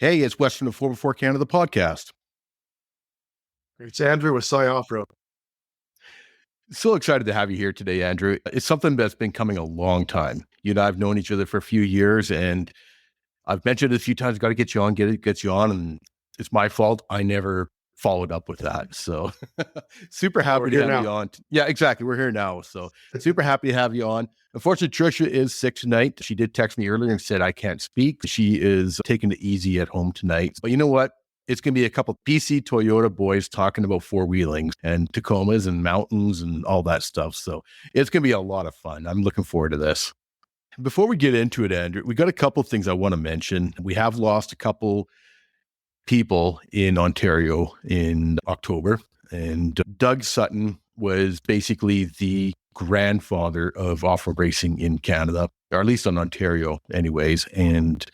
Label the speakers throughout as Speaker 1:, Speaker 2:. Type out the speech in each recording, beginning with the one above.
Speaker 1: Hey, it's Western of 4x4 Canada podcast.
Speaker 2: It's Andrew with Scaia Off-Road.
Speaker 1: So excited to have you here today, Andrew. It's something that's been coming a long time. You and I have known each other for a few years, and I've mentioned it a few times, got to get you on, get you on, and it's my fault. I never followed up with that. So super happy to have you on. Yeah, exactly. We're here now. So super happy to have you on. Unfortunately, Tricia is sick tonight. She did text me earlier and said, I can't speak. She is taking it easy at home tonight. But you know what? It's going to be a couple PC Toyota boys talking about four-wheelings and Tacomas and mountains and all that stuff. So it's going to be a lot of fun. I'm looking forward to this. Before we get into it, Andrew, we got a couple of things I want to mention. We have lost a couple people in Ontario in October, and Doug Sutton was basically the grandfather of off-road racing in Canada, or at least in Ontario anyways. And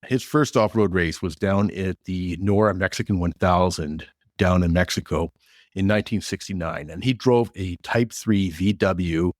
Speaker 1: his first off-road race was down at the Nora Mexican 1000 down in Mexico in 1969. And he drove a Type 3 VW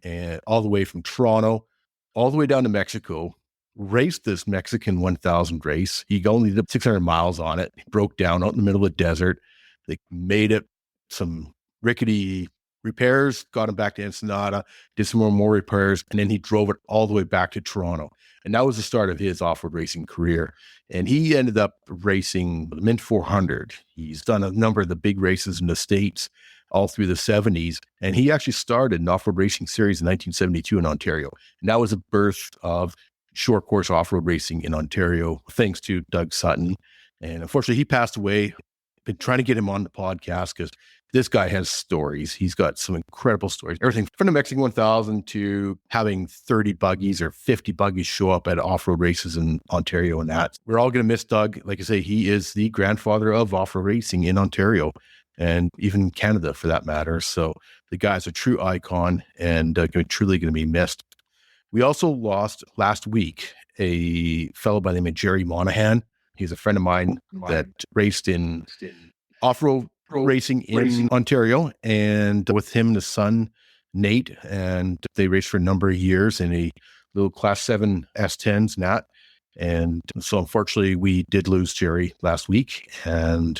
Speaker 1: and all the way from Toronto, all the way down to Mexico, raced this Mexican 1000 race. He only did 600 miles on it. He broke down out in the middle of the desert. They made it some rickety repairs, got him back to Ensenada, did some more repairs, and then he drove it all the way back to Toronto. And that was the start of his off-road racing career. And he ended up racing the Mint 400. He's done a number of the big races in the States all through the 70s. And he actually started an off-road racing series in 1972 in Ontario. And that was the birth of short course off-road racing in Ontario, thanks to Doug Sutton. And unfortunately, he passed away. Been trying to get him on the podcast because this guy has stories. He's got some incredible stories. Everything from the Mexican 1000 to having 30 buggies or 50 buggies show up at off-road races in Ontario and that. We're all going to miss Doug. Like I say, he is the grandfather of off-road racing in Ontario and even Canada for that matter. So the guy's a true icon and truly going to be missed. We also lost last week a fellow by the name of Jerry Monahan. He's a friend of mine that raced in off-road racing in Ontario, and with him and his son, Nate, and they raced for a number of years in a little Class 7 S10s, Nat. And so unfortunately, we did lose Jerry last week, and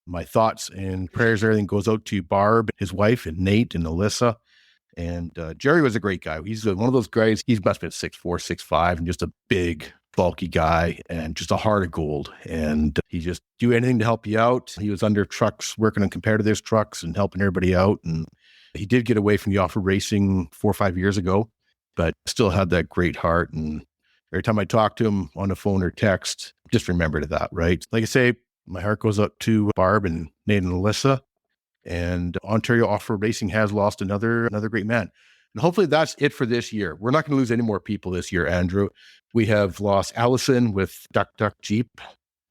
Speaker 1: my thoughts and prayers, everything goes out to Barb, his wife, and Nate and Alyssa. And Jerry was a great guy. He's one of those guys, he must have been 6'4", 6'5", and just a big, bulky guy and just a heart of gold. And he just do anything to help you out. He was under trucks, working on competitive trucks and helping everybody out. And he did get away from the off-road racing 4 or 5 years ago, but still had that great heart. And every time I talk to him on the phone or text, just remember that, right? Like I say, my heart goes up to Barb and Nate and Alyssa. And Ontario off-road racing has lost another great man. And hopefully that's it for this year. We're not going to lose any more people this year, Andrew. We have lost Allison with Duck Duck Jeep,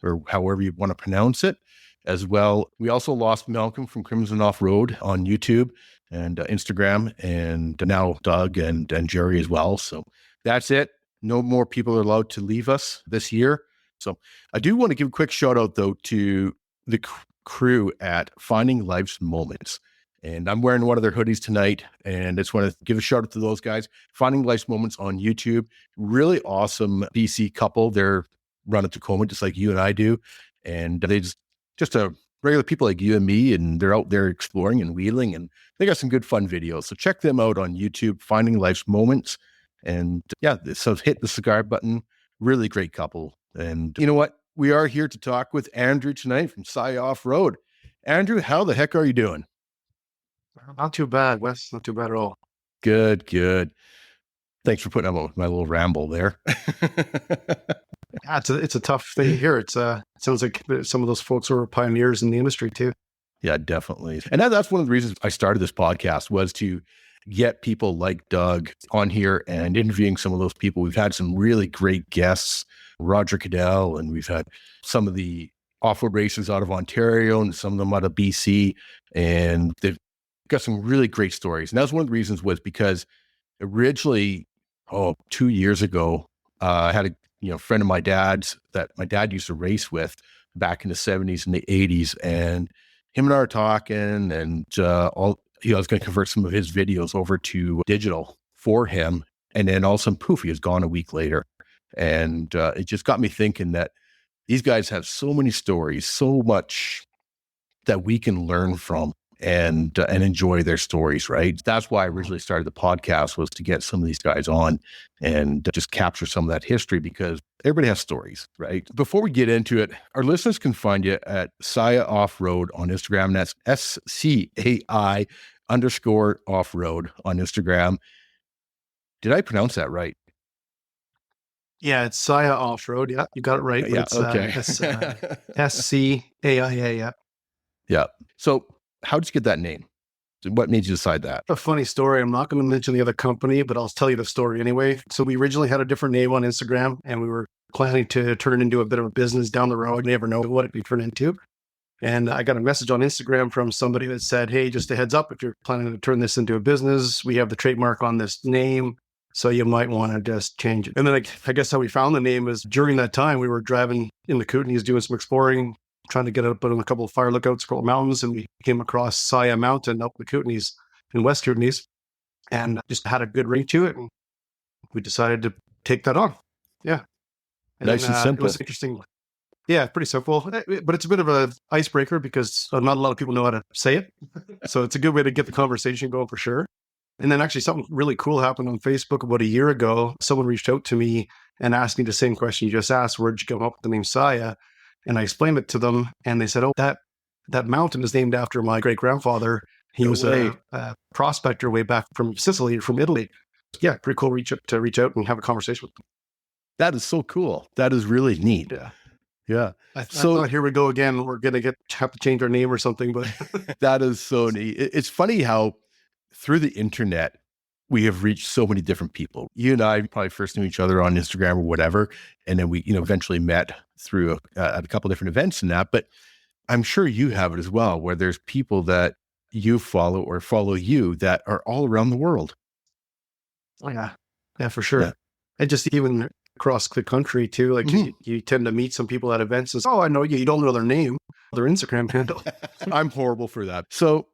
Speaker 1: or however you want to pronounce it, as well. We also lost Malcolm from Crimson Off-Road on YouTube and Instagram, and now Doug and Jerry as well. So that's it. No more people are allowed to leave us this year. So I do want to give a quick shout out, though, to the crew at Finding Life's Moments. And I'm wearing one of their hoodies tonight, and I just want to give a shout out to those guys. Finding Life's Moments on YouTube. Really awesome BC couple. They're running Tacoma just like you and I do. And they just a regular people like you and me, and they're out there exploring and wheeling, and they got some good fun videos. So check them out on YouTube, Finding Life's Moments. And yeah, so hit the cigar button. Really great couple. And you know what? We are here to talk with Andrew tonight from Scaia Off-Road. Andrew, how the heck are you doing?
Speaker 2: Not too bad, Wes. Not too bad at all.
Speaker 1: Good. Thanks for putting up with my little ramble there.
Speaker 2: Yeah, it's a tough thing here. It sounds like some of those folks were pioneers in the industry too.
Speaker 1: Yeah, definitely. And that's one of the reasons I started this podcast, was to get people like Doug on here and interviewing some of those people. We've had some really great guests, Roger Cadell, and we've had some of the off-road racers out of Ontario and some of them out of BC, and they've got some really great stories. And that's one of the reasons was because originally, 2 years ago, I had a friend of my dad's that my dad used to race with back in the 70s and the 80s, and him and I were talking, and I was going to convert some of his videos over to digital for him, and then all of a sudden, poof, he was gone a week later. And it just got me thinking that These guys have so many stories, so much that we can learn from and enjoy their stories, right? That's why I originally started the podcast, was to get some of these guys on and just capture some of that history, because everybody has stories, right? Before we get into it, our listeners can find you at Scaia Off-Road on Instagram. And that's SCAI _ off-road on Instagram. Did I pronounce that right?
Speaker 2: Yeah, it's Scaia Off-Road. Yeah, you got it right. But
Speaker 1: Yeah.
Speaker 2: it's
Speaker 1: Okay.
Speaker 2: SCAIA. Yeah.
Speaker 1: Yeah. So how did you get that name? What made you decide that?
Speaker 2: A funny story. I'm not going to mention the other company, but I'll tell you the story anyway. So we originally had a different name on Instagram, and we were planning to turn it into a bit of a business down the road. You never know what it would turn into. And I got a message on Instagram from somebody that said, hey, just a heads up, if you're planning to turn this into a business, we have the trademark on this name, so you might want to just change it. And then I guess how we found the name is during that time, we were driving in the Kootenays doing some exploring, trying to get up on a couple of fire lookouts, a couple of mountains, and we came across Scaia Mountain up the Kootenays in West Kootenays, and just had a good ring to it. And we decided to take that on. Yeah.
Speaker 1: Nice and simple.
Speaker 2: It was interesting. Yeah, pretty simple, but it's a bit of an icebreaker because not a lot of people know how to say it. So it's a good way to get the conversation going for sure. And then actually something really cool happened on Facebook about a year ago. Someone reached out to me and asked me the same question you just asked. Where'd you come up with the name Scaia? And I explained it to them, and they said, oh, that mountain is named after my great-grandfather. He was a prospector way back from Sicily, from Italy. Yeah, pretty cool to reach out and have a conversation with them.
Speaker 1: That is so cool. That is really neat.
Speaker 2: Yeah.
Speaker 1: Yeah.
Speaker 2: I thought, here we go again. We're going to have to change our name or something, but
Speaker 1: that is so neat. It's funny how through the internet, we have reached so many different people. You and I probably first knew each other on Instagram or whatever. And then we, eventually met through a couple of different events and that, but I'm sure you have it as well, where there's people that you follow or follow you that are all around the world.
Speaker 2: Oh, yeah. Yeah, for sure.
Speaker 1: Yeah.
Speaker 2: And just even across the country too. Like you tend to meet some people at events and say, oh, I know you. You don't know their name, their Instagram handle.
Speaker 1: I'm horrible for that. So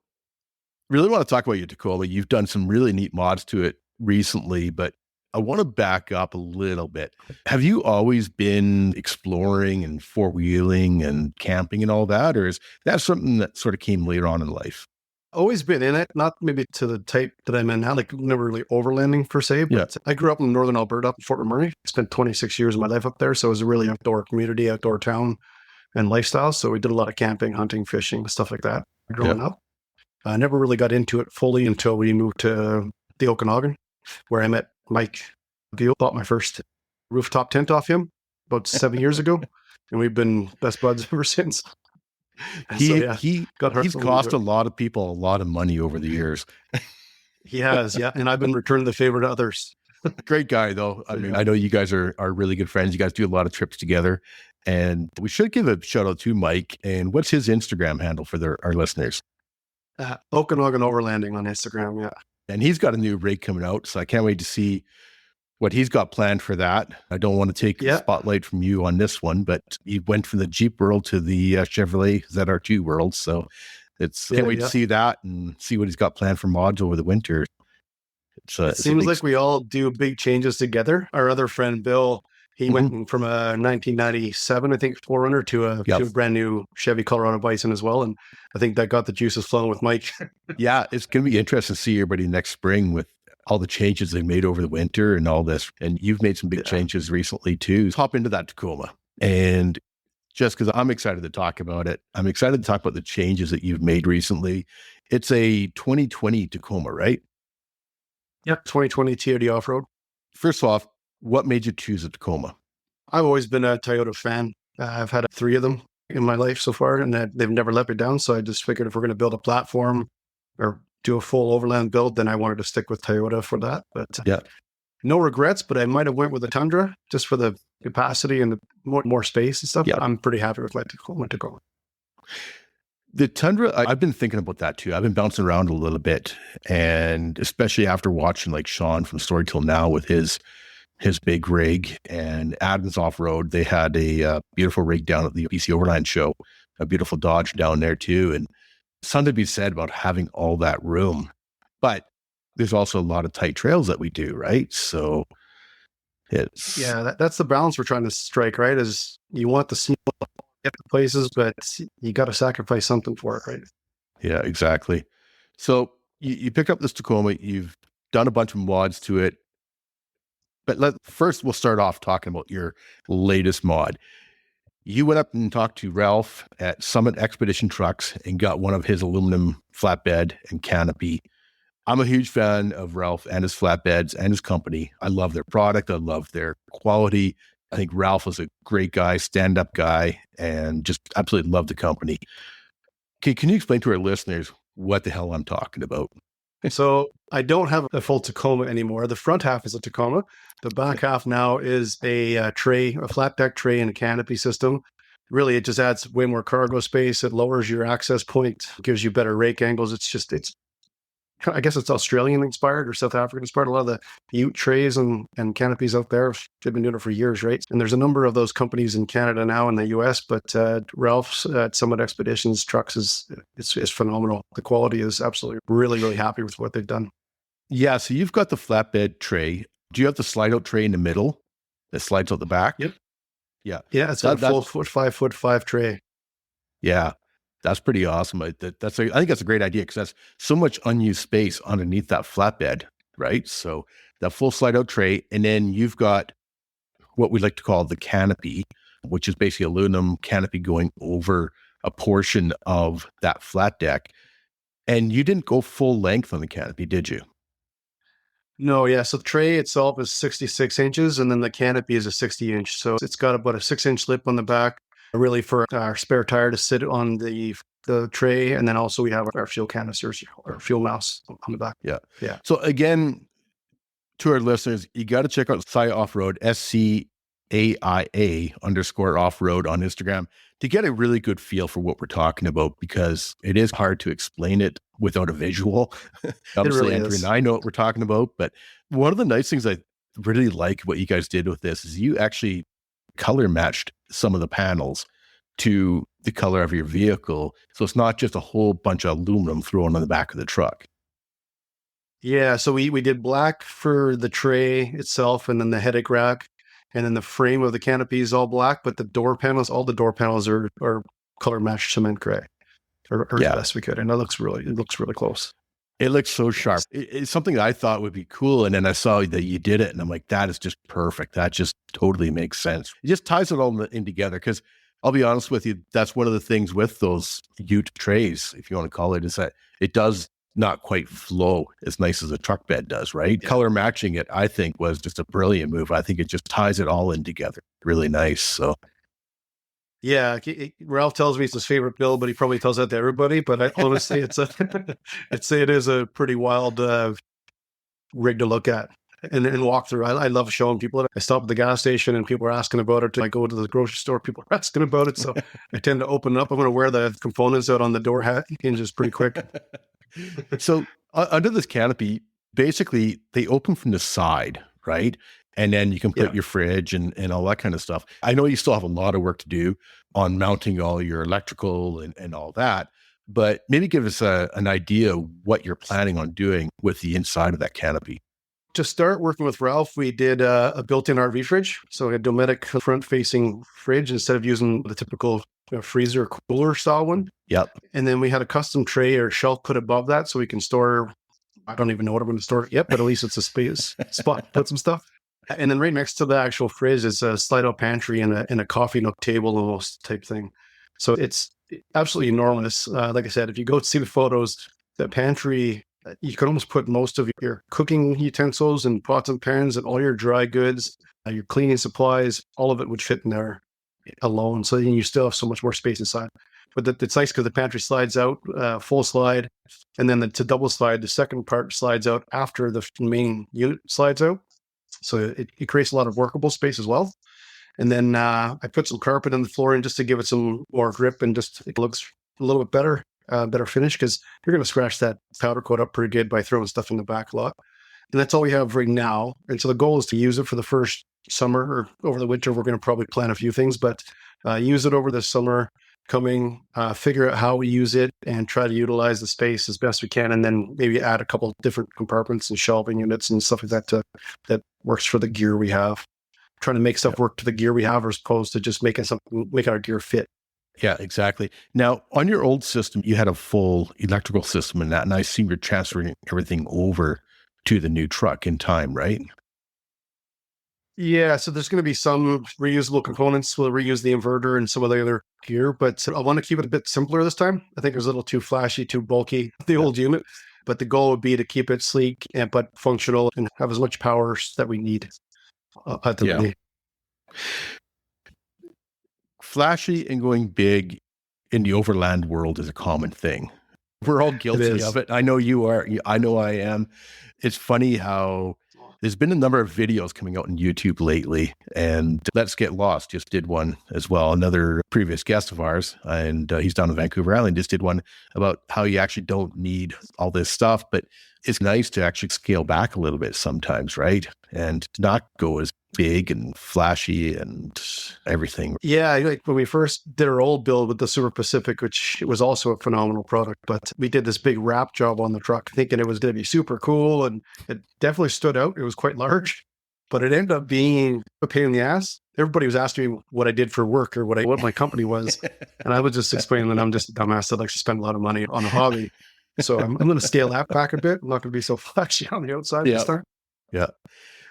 Speaker 1: really want to talk about you, Tacoma. You've done some really neat mods to it recently, but I want to back up a little bit. Have you always been exploring and four-wheeling and camping and all that? Or is that something that sort of came later on in life?
Speaker 2: Always been in it, not maybe to the type that I'm in now, like never really overlanding per se, but I grew up in northern Alberta, up in Fort McMurray. Spent 26 years of my life up there. So it was a really outdoor community, outdoor town and lifestyle. So we did a lot of camping, hunting, fishing, stuff like that growing up. I never really got into it fully until we moved to the Okanagan, where I met Mike Veal, bought my first rooftop tent off him about 7 years ago. And we've been best buds ever since.
Speaker 1: He's cost a lot of people a lot of money over the years.
Speaker 2: He has, yeah. And I've been returning the favor to others.
Speaker 1: Great guy, though. I mean, I know you guys are really good friends. You guys do a lot of trips together. And we should give a shout out to Mike. And what's his Instagram handle for our listeners?
Speaker 2: Okanagan Overlanding on Instagram, yeah.
Speaker 1: And he's got a new rig coming out. So I can't wait to see what he's got planned for that. I don't want to take the spotlight from you on this one, but he went from the Jeep world to the Chevrolet ZR2 world. So can't wait to see that and see what he's got planned for mods over the winter.
Speaker 2: It seems like we all do big changes together. Our other friend, Bill, he went from a 1997, I think, 4Runner to a brand new Chevy Colorado Bison as well. And I think that got the juices flowing with Mike.
Speaker 1: Yeah, it's going to be interesting to see everybody next spring with all the changes they made over the winter and all this. And you've made some big changes recently too. Let's hop into that Tacoma. And just because I'm excited to talk about it, I'm excited to talk about the changes that you've made recently. It's a 2020 Tacoma, right?
Speaker 2: Yep, 2020 TOD Off-Road.
Speaker 1: First off, what made you choose a Tacoma?
Speaker 2: I've always been a Toyota fan. I've had 3 of them in my life so far, and they've never let me down. So I just figured if we're going to build a platform or do a full overland build, then I wanted to stick with Toyota for that. But no regrets, but I might have went with a Tundra just for the capacity and the more space and stuff. I'm pretty happy with my Tacoma.
Speaker 1: The Tundra, I've been thinking about that too. I've been bouncing around a little bit, and especially after watching like Sean from Story Till Now with his big rig, and Adams Off-Road, they had a beautiful rig down at the BC Overland show, a beautiful Dodge down there too. And something to be said about having all that room, but there's also a lot of tight trails that we do, right? So It's
Speaker 2: That's the balance we're trying to strike, right? Is you want the small get the places, but you got to sacrifice something for it, right?
Speaker 1: yeah, exactly. So you picked up this Tacoma, you've done a bunch of mods to it, but first we'll start off talking about your latest mod. You went up and talked to Ralph at Summit Expedition Trucks and got one of his aluminum flatbed and canopy. I'm a huge fan of Ralph and his flatbeds and his company. I love their product. I love their quality. I think Ralph is a great guy, stand-up guy, and just absolutely love the company. Can you explain to our listeners what the hell I'm talking about?
Speaker 2: So I don't have a full Tacoma anymore. The front half is a Tacoma. The back half now is a tray, a flat deck tray and a canopy system. Really, it just adds way more cargo space. It lowers your access point, gives you better rake angles. I guess it's Australian inspired or South African inspired. A lot of the Ute trays and canopies out there, they've been doing it for years, right? And there's a number of those companies in Canada now in the US, but Ralph's at Summit Expeditions Trucks is phenomenal. The quality is absolutely really, really happy with what they've done.
Speaker 1: Yeah, so you've got the flatbed tray. Do you have the slide out tray in the middle that slides out the back?
Speaker 2: Yep.
Speaker 1: Yeah.
Speaker 2: Yeah, it's a full 5'5" tray.
Speaker 1: Yeah. That's pretty awesome. I think that's a great idea because that's so much unused space underneath that flatbed, right? So that full slide out tray, and then you've got what we like to call the canopy, which is basically aluminum canopy going over a portion of that flat deck. And you didn't go full length on the canopy, did you?
Speaker 2: No, yeah. So the tray itself is 66 inches, and then the canopy is a 60-inch. So it's got about a 6-inch lip on the back, really for our spare tire to sit on the tray. And then also we have our fuel canisters or fuel mouse on the back.
Speaker 1: Yeah.
Speaker 2: Yeah.
Speaker 1: So again, to our listeners, you got to check out Scaia Off-Road, SCAIA_off-road on Instagram to get a really good feel for what we're talking about, because it is hard to explain it without a visual. Obviously,
Speaker 2: really
Speaker 1: Andrew
Speaker 2: is.
Speaker 1: and I know what we're talking about, but one of the nice things I really like what you guys did with this is you actually color matched some of the panels to the color of your vehicle. So it's not just a whole bunch of aluminum thrown on the back of the truck.
Speaker 2: Yeah, so we did black for the tray itself, and then the headache rack, and then the frame of the canopy is all black, but the door panels, all the door panels are color matched cement gray, or as best we could, and it looks really close.
Speaker 1: It looks so sharp. It's something that I thought would be cool, and then I saw that you did it, and I'm like, that is just perfect. That just totally makes sense. It just ties it all in together, because I'll be honest with you, that's one of the things with those Ute trays, if you want to call it, is that it does not quite flow as nice as a truck bed does, right? Yeah. Color matching it, I think, was just a brilliant move. I think it just ties it all in together. Really nice. So,
Speaker 2: yeah, Ralph tells me it's his favorite build, but he probably tells that to everybody. But honestly, it is a pretty wild rig to look at and walk through. I love showing people it. I stop at the gas station and people are asking about it. I go to the grocery store, people are asking about it. So I tend to open up. I'm going to wear the components out on the door hinges pretty quick.
Speaker 1: So under this canopy, basically they open from the side, right? And then you can put your fridge and all that kind of stuff. I know you still have a lot of work to do on mounting all your electrical and all that, but maybe give us an idea of what you're planning on doing with the inside of that canopy.
Speaker 2: To start working with Ralph, we did a built-in RV fridge. So a Dometic front-facing fridge instead of using the typical freezer cooler style one.
Speaker 1: Yep.
Speaker 2: And then we had a custom tray or shelf put above that so we can store, I don't even know what I'm going to store yet, but at least it's a space spot to put some stuff. And then right next to the actual fridge is a slide-out pantry and a coffee nook table almost type thing. So it's absolutely enormous. Like I said, if you go see the photos, the pantry, you can almost put most of your cooking utensils and pots and pans and all your dry goods, your cleaning supplies, all of it would fit in there alone. So then you still have so much more space inside. But it's nice because the pantry slides out, full slide, and then to double slide, the second part slides out after the main unit slides out. So it creates a lot of workable space as well. And then I put some carpet on the floor just to give it some more grip and just it looks a little bit better. Better finish, because you're going to scratch that powder coat up pretty good by throwing stuff in the back a lot. And that's all we have right now. And so the goal is to use it for the first summer or over the winter. We're going to probably plan a few things, but use it over the summer coming, figure out how we use it and try to utilize the space as best we can. And then maybe add a couple of different compartments and shelving units and stuff like that that works for the gear we have. trying to make stuff work to the gear we have as opposed to just making our gear fit.
Speaker 1: Yeah, exactly. Now, on your old system, you had a full electrical system in that, and I assume you're transferring everything over to the new truck in time, right?
Speaker 2: Yeah, so there's going to be some reusable components. We'll reuse the inverter and some of the other gear, but I want to keep it a bit simpler this time. I think it was a little too flashy, too bulky, the old unit. But the goal would be to keep it sleek but functional and have as much power that we need ultimately.
Speaker 1: Flashy and going big in the overland world is a common thing. We're all guilty of it. I know you are. I know I am. It's funny how there's been a number of videos coming out on YouTube lately, and Let's Get Lost just did one as well. Another previous guest of ours, and he's down in Vancouver Island, just did one about how you actually don't need all this stuff, but it's nice to actually scale back a little bit sometimes, right? And not go as big and flashy and everything.
Speaker 2: Yeah, like when we first did our old build with the Super Pacific, which was also a phenomenal product, but we did this big wrap job on the truck thinking it was going to be super cool, and it definitely stood out. It was quite large, but it ended up being a pain in the ass. Everybody was asking me what I did for work or what my company was, and I was just explaining that I'm just a dumbass that likes to spend a lot of money on a hobby. So I'm going to scale that back a bit. I'm not going to be so flashy on the outside this time.
Speaker 1: Yeah.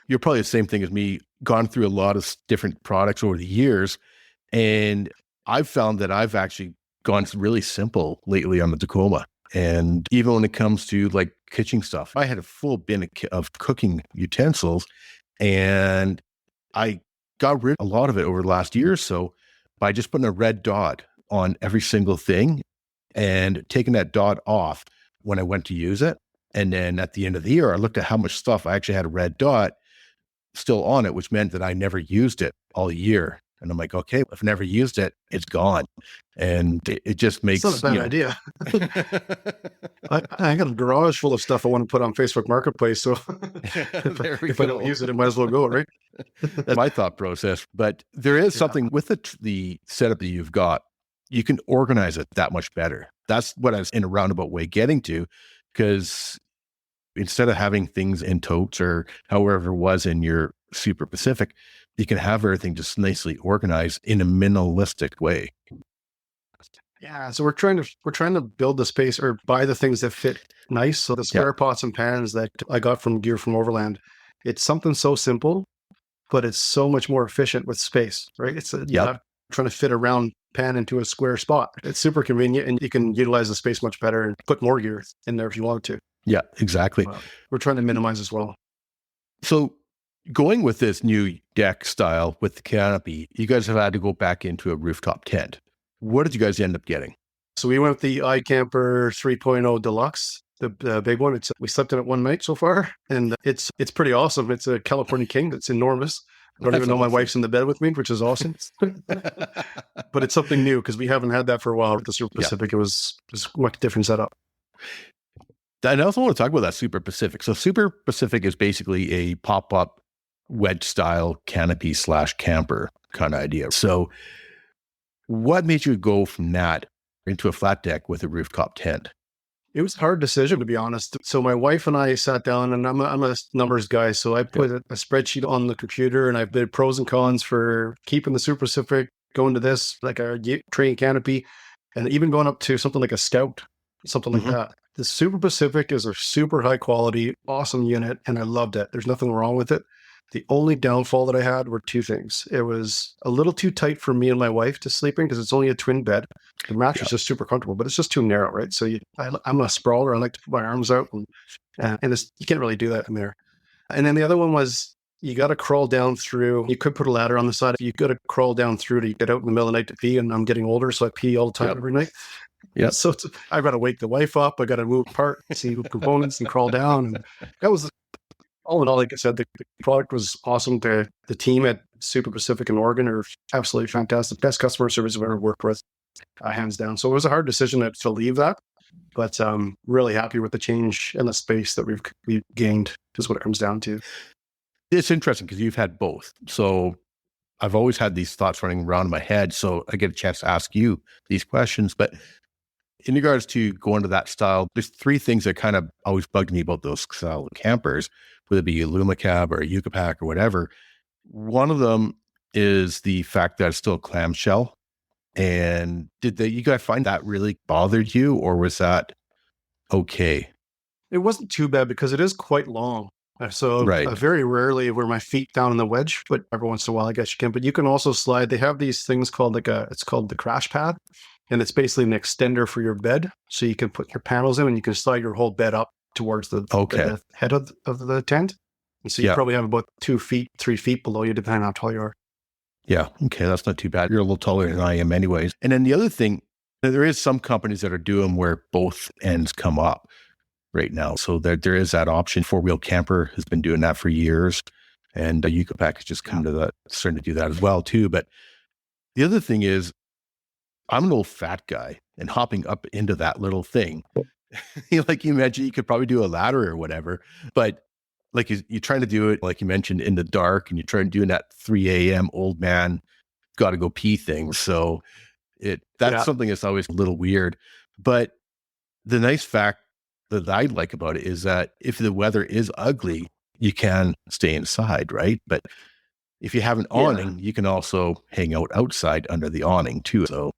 Speaker 1: You're probably the same thing as me, gone through a lot of different products over the years. And I've found that I've actually gone really simple lately on the Tacoma. And even when it comes to like kitchen stuff, I had a full bin of cooking utensils, and I got rid of a lot of it over the last year or so by just putting a red dot on every single thing and taking that dot off when I went to use it. And then at the end of the year, I looked at how much stuff I actually had a red dot still on it, which meant that I never used it all year. And I'm like, okay, if I never used it, it's gone. And it just makes...
Speaker 2: It's not a bad idea. I got a garage full of stuff I want to put on Facebook Marketplace. So if I don't use it, it might as well go, right?
Speaker 1: That's my thought process. But there is something with the setup that you've got. You can organize it that much better. That's what I was in a roundabout way getting to, because instead of having things in totes or however it was in your Super Pacific, you can have everything just nicely organized in a minimalistic way.
Speaker 2: Yeah, so we're trying to build the space or buy the things that fit nice. So the square pots and pans that I got from Gear from Overland, it's something so simple, but it's so much more efficient with space, right? It's not trying to fit a round pan into a square spot. It's super convenient, and you can utilize the space much better and put more gear in there if you want to.
Speaker 1: Yeah, exactly.
Speaker 2: We're trying to minimize as well.
Speaker 1: So going with this new deck style with the canopy, you guys have had to go back into a rooftop tent. What did you guys end up getting?
Speaker 2: So we went with the iCamper 3.0 Deluxe, the big one. We slept in it one night so far, and it's pretty awesome. It's a California King. It's enormous. I don't even know my wife's in the bed with me, which is awesome. But it's something new because we haven't had that for a while with the Super Pacific. It was quite a different setup.
Speaker 1: And I also want to talk about that Super Pacific. So Super Pacific is basically a pop-up wedge style canopy / camper kind of idea. So what made you go from that into a flat deck with a rooftop tent?
Speaker 2: It was a hard decision, to be honest. So my wife and I sat down, and I'm a numbers guy. So I put a spreadsheet on the computer, and I did pros and cons for keeping the Super Pacific, going to this, like a train canopy, and even going up to something like a Scout, something like that. The Super Pacific is a super high quality, awesome unit, and I loved it. There's nothing wrong with it. The only downfall that I had were two things. It was a little too tight for me and my wife to sleep in because it's only a twin bed. The mattress is super comfortable, but it's just too narrow, right? So I'm a sprawler. I like to put my arms out, and you can't really do that in there. And then the other one was you got to crawl down through. You could put a ladder on the side. You got to crawl down through to get out in the middle of the night to pee, and I'm getting older, so I pee all the time every night. Yeah, so I got to wake the wife up. I got to move apart, see components, and crawl down. And that was all in all. Like I said, the product was awesome. The team at Super Pacific in Oregon are absolutely fantastic. Best customer service I've ever worked with, hands down. So it was a hard decision to leave that, but really happy with the change and the space that we've gained. Is what it comes down to.
Speaker 1: It's interesting because you've had both. So I've always had these thoughts running around in my head. So I get a chance to ask you these questions, but in regards to going to that style, there's three things that kind of always bugged me about those style campers, whether it be a Lumacab or a Yucca Pack or whatever. One of them is the fact that it's still a clamshell. And you guys find that really bothered you, or was that okay?
Speaker 2: It wasn't too bad because it is quite long. So
Speaker 1: Right.
Speaker 2: very rarely were my feet down in the wedge, but every once in a while I guess you can. But you can also slide. They have these things called it's called the crash pad, and it's basically an extender for your bed. So you can put your panels in and you can slide your whole bed up towards
Speaker 1: Okay.
Speaker 2: the head of the tent. And so you
Speaker 1: Yeah.
Speaker 2: probably have about 2 feet, 3 feet below you, depending on how tall you are.
Speaker 1: Yeah. Okay. That's not too bad. You're a little taller than I am anyways. And then the other thing, there is some companies that are doing where both ends come up right now. So there is that option. 4-Wheel Camper has been doing that for years. And Yucapac has just come to that, starting to do that as well too. But the other thing is, I'm an old fat guy, and hopping up into that little thing, like you mentioned, you could probably do a ladder or whatever, but like you're trying to do it, like you mentioned, in the dark, and you're trying to do that 3 a.m. old man got to go pee thing. So that's something that's always a little weird. But the nice fact that I like about it is that if the weather is ugly, you can stay inside, right? But if you have an awning, you can also hang out outside under the awning too. So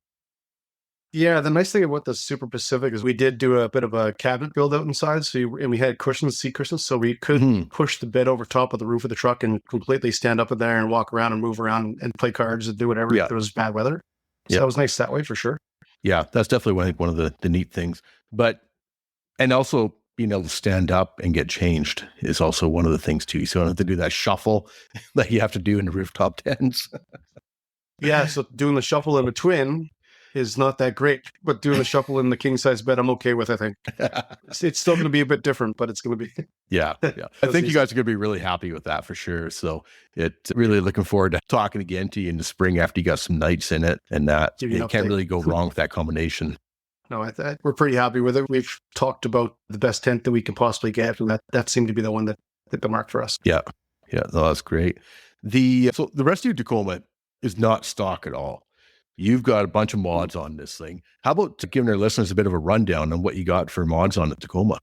Speaker 2: yeah, the nice thing about the Super Pacific is we did do a bit of a cabinet build out inside. And we had seat cushions, so we could push the bed over top of the roof of the truck and completely stand up in there and walk around and move around and play cards and do whatever if there was bad weather. So that was nice that way for sure.
Speaker 1: Yeah, that's definitely one of the neat things. And also being able to stand up and get changed is also one of the things too. So you don't have to do that shuffle that you have to do in the rooftop tents.
Speaker 2: Yeah, so doing the shuffle in a twin is not that great, but doing the shuffle in the king size bed, I'm okay with, I think. It's still going to be a bit different, but it's going to be.
Speaker 1: Yeah. I think you guys are going to be really happy with that for sure. So really looking forward to talking again to you in the spring after you got some nights in it, and that you can't really go wrong with that combination.
Speaker 2: No, we're pretty happy with it. We've talked about the best tent that we can possibly get, and that seemed to be the one that hit the mark for us.
Speaker 1: Yeah. No, that's great. So the rest of your Tacoma is not stock at all. You've got a bunch of mods on this thing. How about giving our listeners a bit of a rundown on what you got for mods on the Tacoma?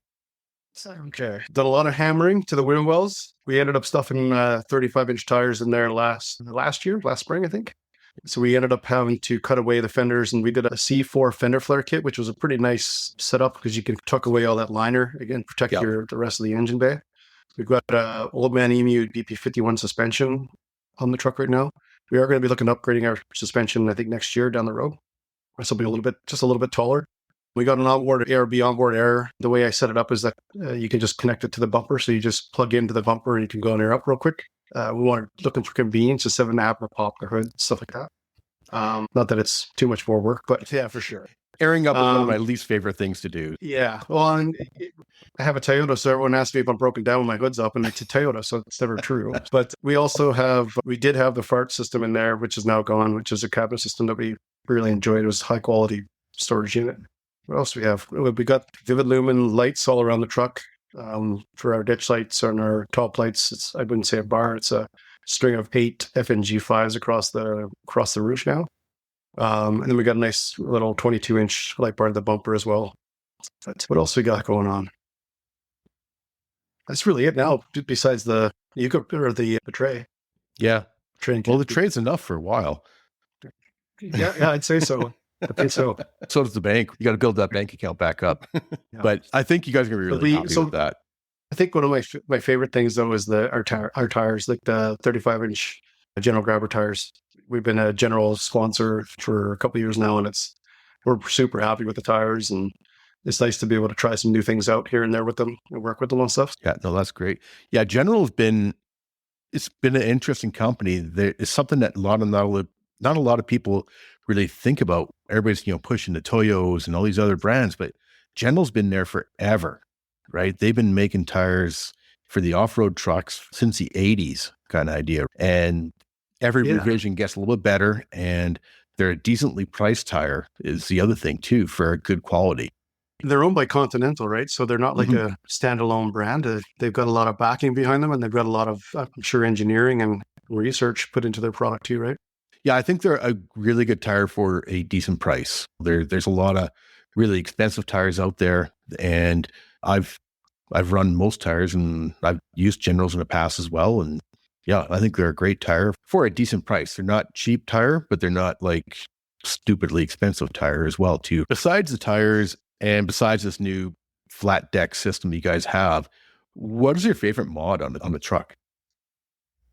Speaker 2: Okay. Done a lot of hammering to the wheel wells. We ended up stuffing 35-inch tires in there last spring, I think. So we ended up having to cut away the fenders, and we did a C4 fender flare kit, which was a pretty nice setup because you can tuck away all that liner, again, protect the rest of the engine bay. We've got Old Man Emu BP51 suspension on the truck right now. We are going to be looking at upgrading our suspension, I think, next year down the road. This will be just a little bit taller. We got an onboard air. The way I set it up is that you can just connect it to the bumper. So you just plug into the bumper and you can go and air up real quick. Looking for convenience, a 7.5 pop the hood, stuff like that. Not that it's too much more work, but yeah, for sure.
Speaker 1: Airing up is one of my least favorite things to do.
Speaker 2: Yeah. Well, I have a Toyota, so everyone asks me if I'm broken down when my hood's up, and it's a Toyota, so it's never true. But we did have the fart system in there, which is now gone, which is a cabinet system that we really enjoyed. It was a high quality storage unit. What else do we have? We got Vivid Lumen lights all around the truck for our ditch lights and our top lights. I wouldn't say a bar. It's a string of 8 FNG5s across the roof now. And then we got a nice little 22-inch light bar in the bumper as well. But what else we got going on? That's really it now, besides the tray.
Speaker 1: Yeah. Well, the tray's enough for a while.
Speaker 2: Yeah, I'd say so. I think so.
Speaker 1: So does the bank. You got to build that bank account back up. But I think you guys are going to be really happy with that.
Speaker 2: I think one of my favorite things, though, is our tires, like the 35-inch General Grabber tires. We've been a General sponsor for a couple of years now, and we're super happy with the tires, and it's nice to be able to try some new things out here and there with them and work with them on stuff.
Speaker 1: Yeah, no, that's great. Yeah, General it's been an interesting company. There is something that not a lot of people really think about. Everybody's pushing the Toyos and all these other brands, but General's been there forever, right? They've been making tires for the off-road trucks since the 80s, kind of idea, and every revision gets a little bit better, and they're a decently priced tire is the other thing too, for good quality.
Speaker 2: They're owned by Continental, right? So they're not like a standalone brand. They've got a lot of backing behind them, and they've got a lot of, I'm sure, engineering and research put into their product too, right?
Speaker 1: Yeah, I think they're a really good tire for a decent price. There's a lot of really expensive tires out there, and I've run most tires, and I've used Generals in the past as well, and Yeah, I think they're a great tire for a decent price. They're not cheap tire, but they're not like stupidly expensive tire as well, too. Besides the tires and besides this new flat deck system you guys have, what is your favorite mod on the truck?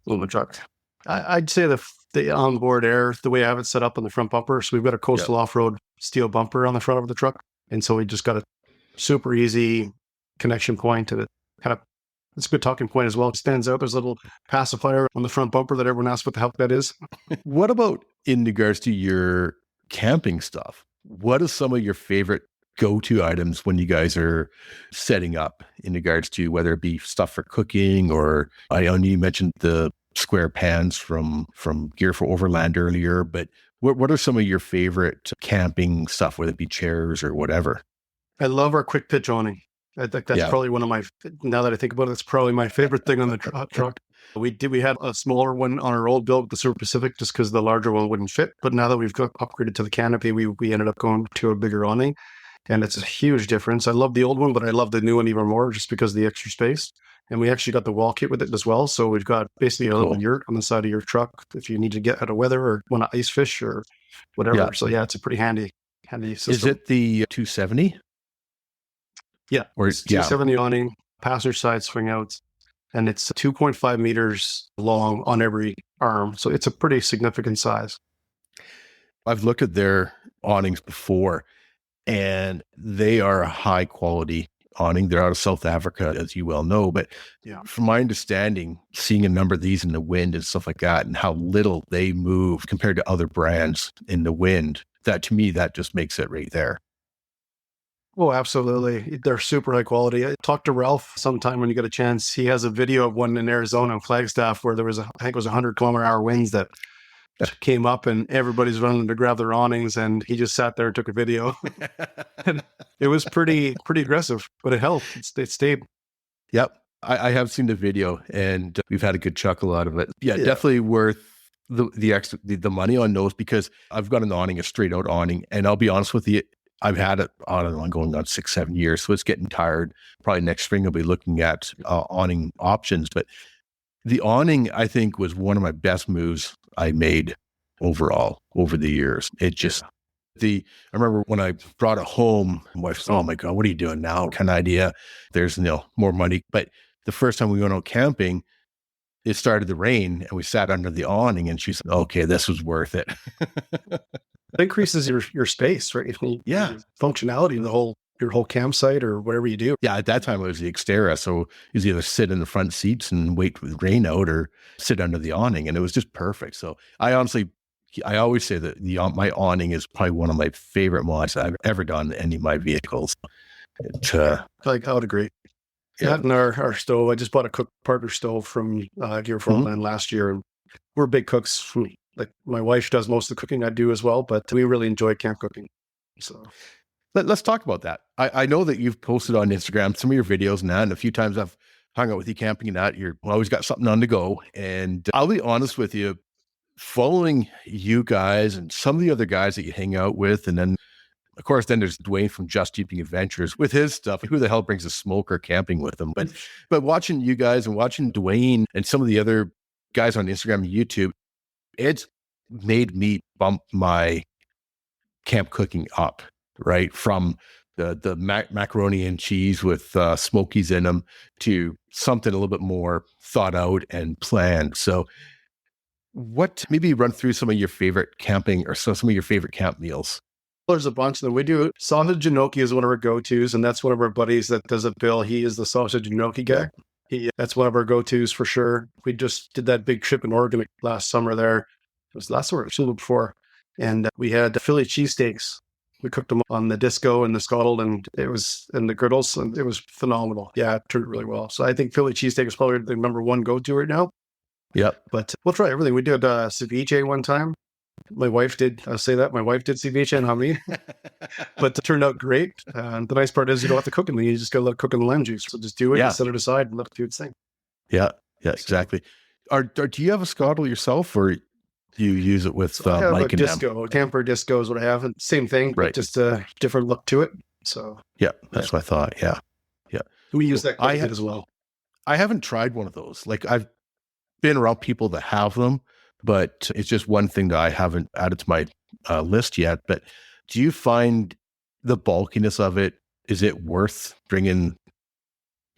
Speaker 2: Little truck. I'd say the onboard air, the way I have it set up on the front bumper. So we've got a coastal off-road steel bumper on the front of the truck. And so we just got a super easy connection point to the kind of, it's a good talking point as well. It stands out. There's a little pacifier on the front bumper that everyone asks what the hell that is.
Speaker 1: What about in regards to your camping stuff? What is some of your favorite go-to items when you guys are setting up in regards to whether it be stuff for cooking or I know you mentioned the square pans from Gear for Overland earlier, but what are some of your favorite camping stuff, whether it be chairs or whatever?
Speaker 2: I love our quick pitch awning. I think that's probably one of my, now that I think about it, it's probably my favorite thing on the truck. We had a smaller one on our old build with the Super Pacific just because the larger one wouldn't fit. But now that we've got upgraded to the canopy, we ended up going to a bigger awning. And it's a huge difference. I love the old one, but I love the new one even more just because of the extra space. And we actually got the wall kit with it as well. So we've got basically a little yurt on the side of your truck if you need to get out of weather or want to ice fish or whatever.
Speaker 1: Yeah.
Speaker 2: So yeah, it's a pretty handy system.
Speaker 1: Is it the 270?
Speaker 2: Yeah.
Speaker 1: Or
Speaker 2: it's 270 awning, passenger side swing outs, and it's 2.5 meters long on every arm. So it's a pretty significant size.
Speaker 1: I've looked at their awnings before, and they are a high quality awning. They're out of South Africa, as you well know. But from my understanding, seeing a number of these in the wind and stuff like that, and how little they move compared to other brands in the wind, that to me, that just makes it right there.
Speaker 2: Oh, absolutely. They're super high quality. Talk to Ralph sometime when you get a chance. He has a video of one in Arizona in Flagstaff where there was, I think it was 100-kilometer-hour winds that came up and everybody's running to grab their awnings and he just sat there and took a video. And it was pretty aggressive, but it helped. It stayed.
Speaker 1: Yep. I have seen the video and we've had a good chuckle out of it. Yeah. Definitely worth the extra, the money on those because I've got an awning, a straight out awning. And I'll be honest with you, I've had it on going on 6-7 years. So it's getting tired. Probably next spring I'll be looking at awning options, but the awning, I think, was one of my best moves I made overall over the years. It just, I remember when I brought it home, my wife said, "Oh my God, what are you doing now?" kind of idea. There's, more money. But the first time we went out camping, it started to rain and we sat under the awning and she said, "Okay, this was worth it."
Speaker 2: It increases your space, right?
Speaker 1: Yeah.
Speaker 2: Functionality of your whole campsite or whatever you do.
Speaker 1: Yeah, at that time it was the Xterra, so it was either sit in the front seats and wait with rain out or sit under the awning, and it was just perfect. So I always say that my awning is probably one of my favorite mods I've ever done in any of my vehicles.
Speaker 2: I would agree. Yeah, and our stove, I just bought a cook partner stove from Gear for Overland last year, and we're big cooks. Like my wife does most of the cooking, I do as well, but we really enjoy camp cooking. So
Speaker 1: let's talk about that. I know that you've posted on Instagram some of your videos and that, and a few times I've hung out with you camping and that. You're always got something on the go. And I'll be honest with you, following you guys and some of the other guys that you hang out with, and then of course, then there's Dwayne from Just Jeeping Adventures with his stuff. Who the hell brings a smoker camping with them? But watching you guys and watching Dwayne and some of the other guys on Instagram and YouTube, it's made me bump my camp cooking up, right? From the macaroni and cheese with smokies in them to something a little bit more thought out and planned. So maybe run through some of your favorite camping or some of your favorite camp meals.
Speaker 2: There's a bunch of them. We do sausage gnocchi is one of our go-tos, and that's one of our buddies that does it, Bill. He is the sausage gnocchi guy. That's one of our go-tos for sure. We just did that big trip in Oregon last summer there. It was last summer, actually before. And we had Philly cheesesteaks. We cooked them on the disco and the scuttle and the griddles, and it was phenomenal. Yeah, it turned really well. So I think Philly cheesesteak is probably the number one go-to right now.
Speaker 1: Yep.
Speaker 2: But we'll try everything. We did ceviche one time. My wife did ceviche and hamid, but it turned out great. And the nice part is you don't have to cook them. You just got to let it cook in the lime juice. So just do it and set it aside and let it do its thing.
Speaker 1: Yeah, exactly. Do you have a scuttle yourself or do you use it with Mike and
Speaker 2: disco? Camper disco is what I have. And same thing, right? Just a different look to it. So
Speaker 1: that's what I thought. Yeah.
Speaker 2: We use that as well.
Speaker 1: I haven't tried one of those. Like been around people that have them, but it's just one thing that I haven't added to my list yet. But do you find the bulkiness of it, is it worth bringing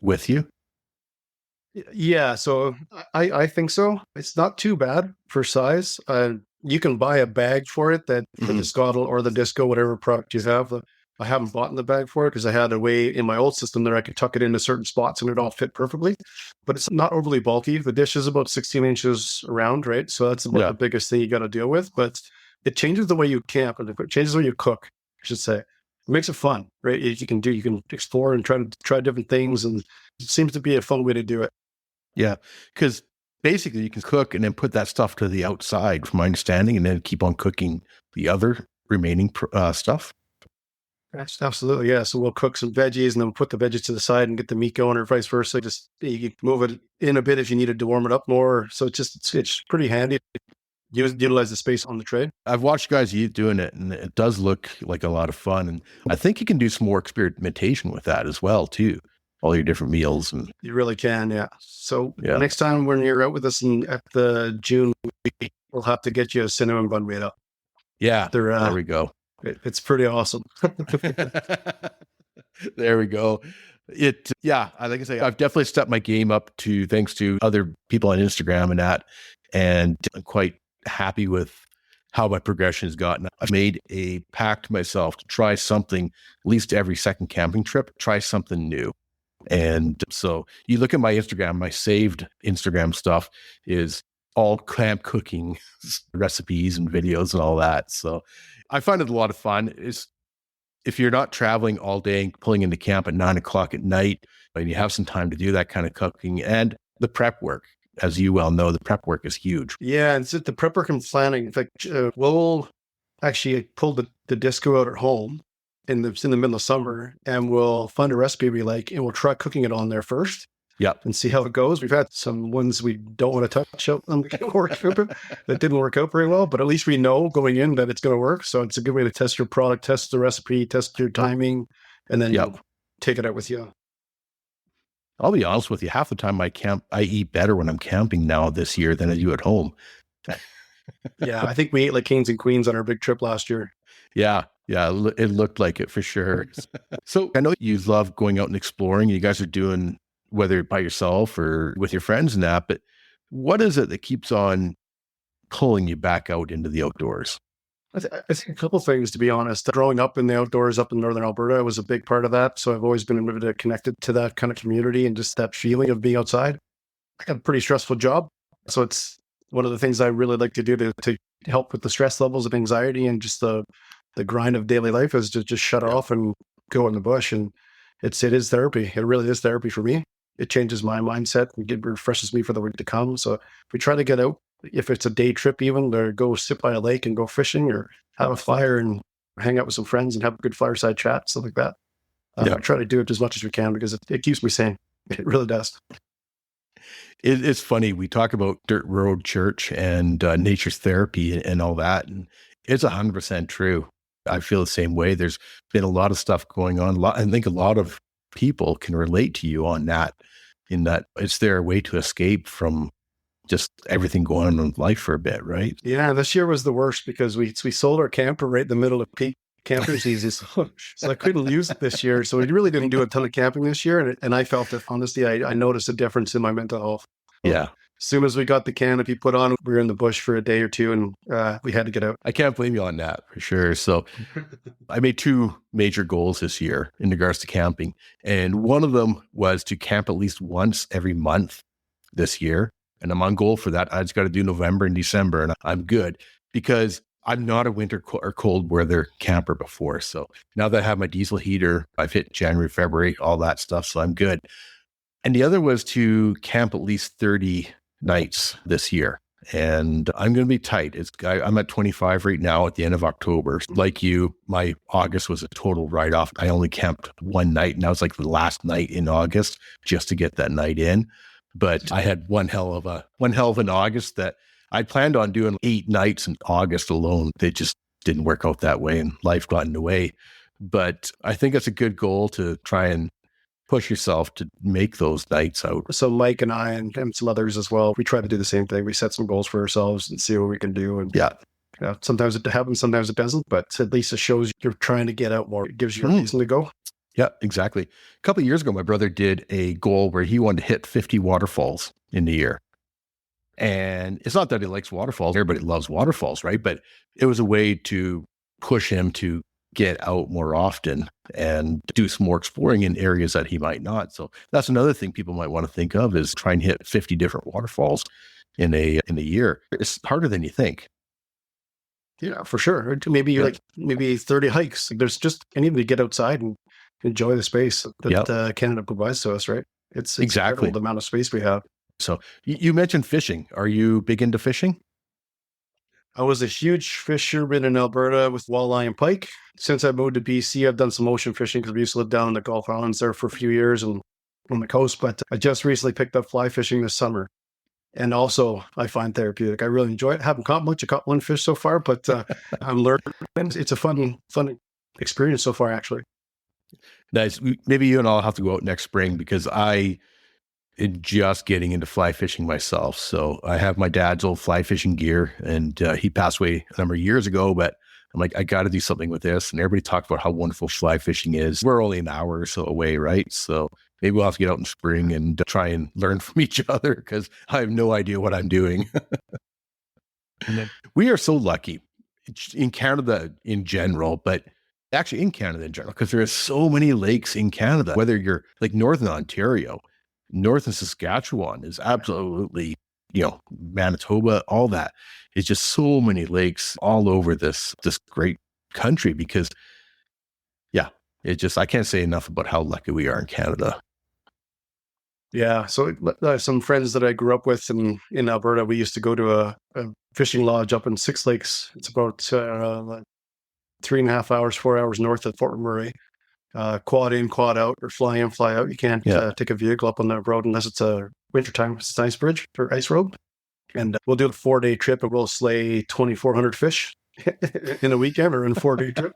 Speaker 1: with you?
Speaker 2: Yeah, so I think so. It's not too bad for size. You can buy a bag for it that for the Scottle or the Disco, whatever product you have. I haven't bought in the bag for it because I had a way in my old system that I could tuck it into certain spots and it all fit perfectly. But it's not overly bulky. The dish is about 16 inches around, right? So that's about
Speaker 1: Yeah.
Speaker 2: the biggest thing you got to deal with. But it changes the way you camp and it changes the way you cook, I should say. It makes it fun, right? You can explore and try different things, and it seems to be a fun way to do it.
Speaker 1: Yeah. Because basically you can cook and then put that stuff to the outside, from my understanding, and then keep on cooking the other remaining stuff.
Speaker 2: Absolutely, yeah. So we'll cook some veggies and then put the veggies to the side and get the meat going, or vice versa. Just you can move it in a bit if you needed to warm it up more. So it's pretty handy. Utilize the space on the tray.
Speaker 1: I've watched guys doing it, and it does look like a lot of fun. And I think you can do some more experimentation with that as well, too. All your different meals. And
Speaker 2: You really can, yeah. So
Speaker 1: yeah.
Speaker 2: next time when you're out with us at the June week, we'll have to get you a cinnamon bun made up.
Speaker 1: Yeah, there we go.
Speaker 2: It's pretty awesome.
Speaker 1: There we go. Like I say, I've definitely stepped my game up thanks to other people on Instagram and that, and I'm quite happy with how my progression has gotten. I've made a pact to myself to try something at least every second camping trip, try something new. And so you look at my Instagram, my saved Instagram stuff is all camp cooking recipes and videos and all that. So I find it a lot of fun. If you're not traveling all day and pulling into camp at 9 o'clock at night, and you have some time to do that kind of cooking and the prep work, as you well know, the prep work is huge.
Speaker 2: Yeah, and so the prep work and planning. In fact, we'll actually pull the disco out at home in the middle of summer, and we'll find a recipe we like, and we'll try cooking it on there first.
Speaker 1: Yep.
Speaker 2: And see how it goes. We've had some ones we don't want to touch out on that didn't work out very well, but at least we know going in that it's going to work. So it's a good way to test your product, test the recipe, test your timing, and then you take it out with you.
Speaker 1: I'll be honest with you, half the time I eat better when I'm camping now this year than I do at home.
Speaker 2: Yeah, I think we ate like kings and queens on our big trip last year.
Speaker 1: Yeah, it looked like it for sure. So I know you love going out and exploring. You guys are doing, whether by yourself or with your friends and that, but what is it that keeps on pulling you back out into the outdoors?
Speaker 2: I think a couple of things, to be honest. Growing up in the outdoors up in Northern Alberta was a big part of that. So I've always been a little bit connected to that kind of community and just that feeling of being outside. I got a pretty stressful job. So it's one of the things I really like to do to help with the stress levels of anxiety and just the grind of daily life is to just shut off and go in the bush. And it is therapy. It really is therapy for me. It changes my mindset and it refreshes me for the week to come. So if we try to get out, if it's a day trip even, or go sit by a lake and go fishing or have a fire and hang out with some friends and have a good fireside chat, stuff like that. I try to do it as much as we can because it keeps me sane. It really does.
Speaker 1: It's funny. We talk about Dirt Road Church and nature's therapy and all that. And it's 100% true. I feel the same way. There's been a lot of stuff going on. I think a lot of people can relate to you on that, in that it's their way to escape from just everything going on in life for a bit, right?
Speaker 2: Yeah, this year was the worst because we sold our camper right in the middle of peak camping season. So I couldn't use it this year. So we really didn't do a ton of camping this year. And I felt it, honestly, I noticed a difference in my mental health.
Speaker 1: Yeah.
Speaker 2: As soon as we got the canopy put on, we were in the bush for a day or two and we had to get out.
Speaker 1: I can't blame you on that for sure. So I made two major goals this year in regards to camping. And one of them was to camp at least once every month this year. And I'm on goal for that. I just got to do November and December and I'm good because I'm not a winter or cold weather camper before. So now that I have my diesel heater, I've hit January, February, all that stuff. So I'm good. And the other was to camp at least 30 nights this year. And I'm going to be tight. I'm at 25 right now at the end of October. Like you, my August was a total write-off. I only camped one night and that was like the last night in August just to get that night in. But I had one hell of an August that I planned on doing 8 nights in August alone. They just didn't work out that way and life got in the way. But I think it's a good goal to try and push yourself to make those nights out.
Speaker 2: So Mike and I and some others as well, we try to do the same thing. We set some goals for ourselves and see what we can do. And
Speaker 1: Yeah.
Speaker 2: Sometimes it happens, sometimes it doesn't, but at least it shows you're trying to get out more. It gives you a reason to go.
Speaker 1: Yeah, exactly. A couple of years ago, my brother did a goal where he wanted to hit 50 waterfalls in the year. And it's not that he likes waterfalls. Everybody loves waterfalls, right? But it was a way to push him to get out more often and do some more exploring in areas that he might not. So that's another thing people might want to think of, is try and hit 50 different waterfalls in a year. It's harder than you think.
Speaker 2: Yeah, for sure. Maybe you're maybe 30 hikes. There's just, I need to get outside and enjoy the space that Canada provides to us, right? It's
Speaker 1: exactly
Speaker 2: incredible the amount of space we have.
Speaker 1: So you mentioned fishing. Are you big into fishing?
Speaker 2: I was a huge fisherman in Alberta with walleye and pike. Since I moved to BC, I've done some ocean fishing because we used to live down in the Gulf Islands there for a few years and on the coast. But I just recently picked up fly fishing this summer. And also, I find therapeutic. I really enjoy it. Haven't caught much. I caught one fish so far, but I'm learning. It's a fun experience so far, actually.
Speaker 1: Nice. Maybe you and I'll have to go out next spring, because I am just getting into fly fishing myself. So I have my dad's old fly fishing gear, and he passed away a number of years ago, but I'm like, I got to do something with this. And everybody talks about how wonderful fly fishing is. We're only an hour or so away, right? So maybe we'll have to get out in spring and try and learn from each other, because I have no idea what I'm doing. We are so lucky in Canada in general, but actually in Canada in general, because there are so many lakes in Canada. Whether you're like Northern Ontario, Northern Saskatchewan is absolutely, Manitoba, all that. It's just so many lakes all over this great country, because I can't say enough about how lucky we are in Canada.
Speaker 2: Yeah. So some friends that I grew up with in Alberta, we used to go to a fishing lodge up in Six Lakes. It's about 3.5 hours, 4 hours north of Fort McMurray. Quad in, quad out, or fly in, fly out. You can't take a vehicle up on that road unless it's a wintertime. It's an ice bridge or ice road. And we'll do a 4-day trip and we'll slay 2,400 fish in a weekend or in a 4-day trip.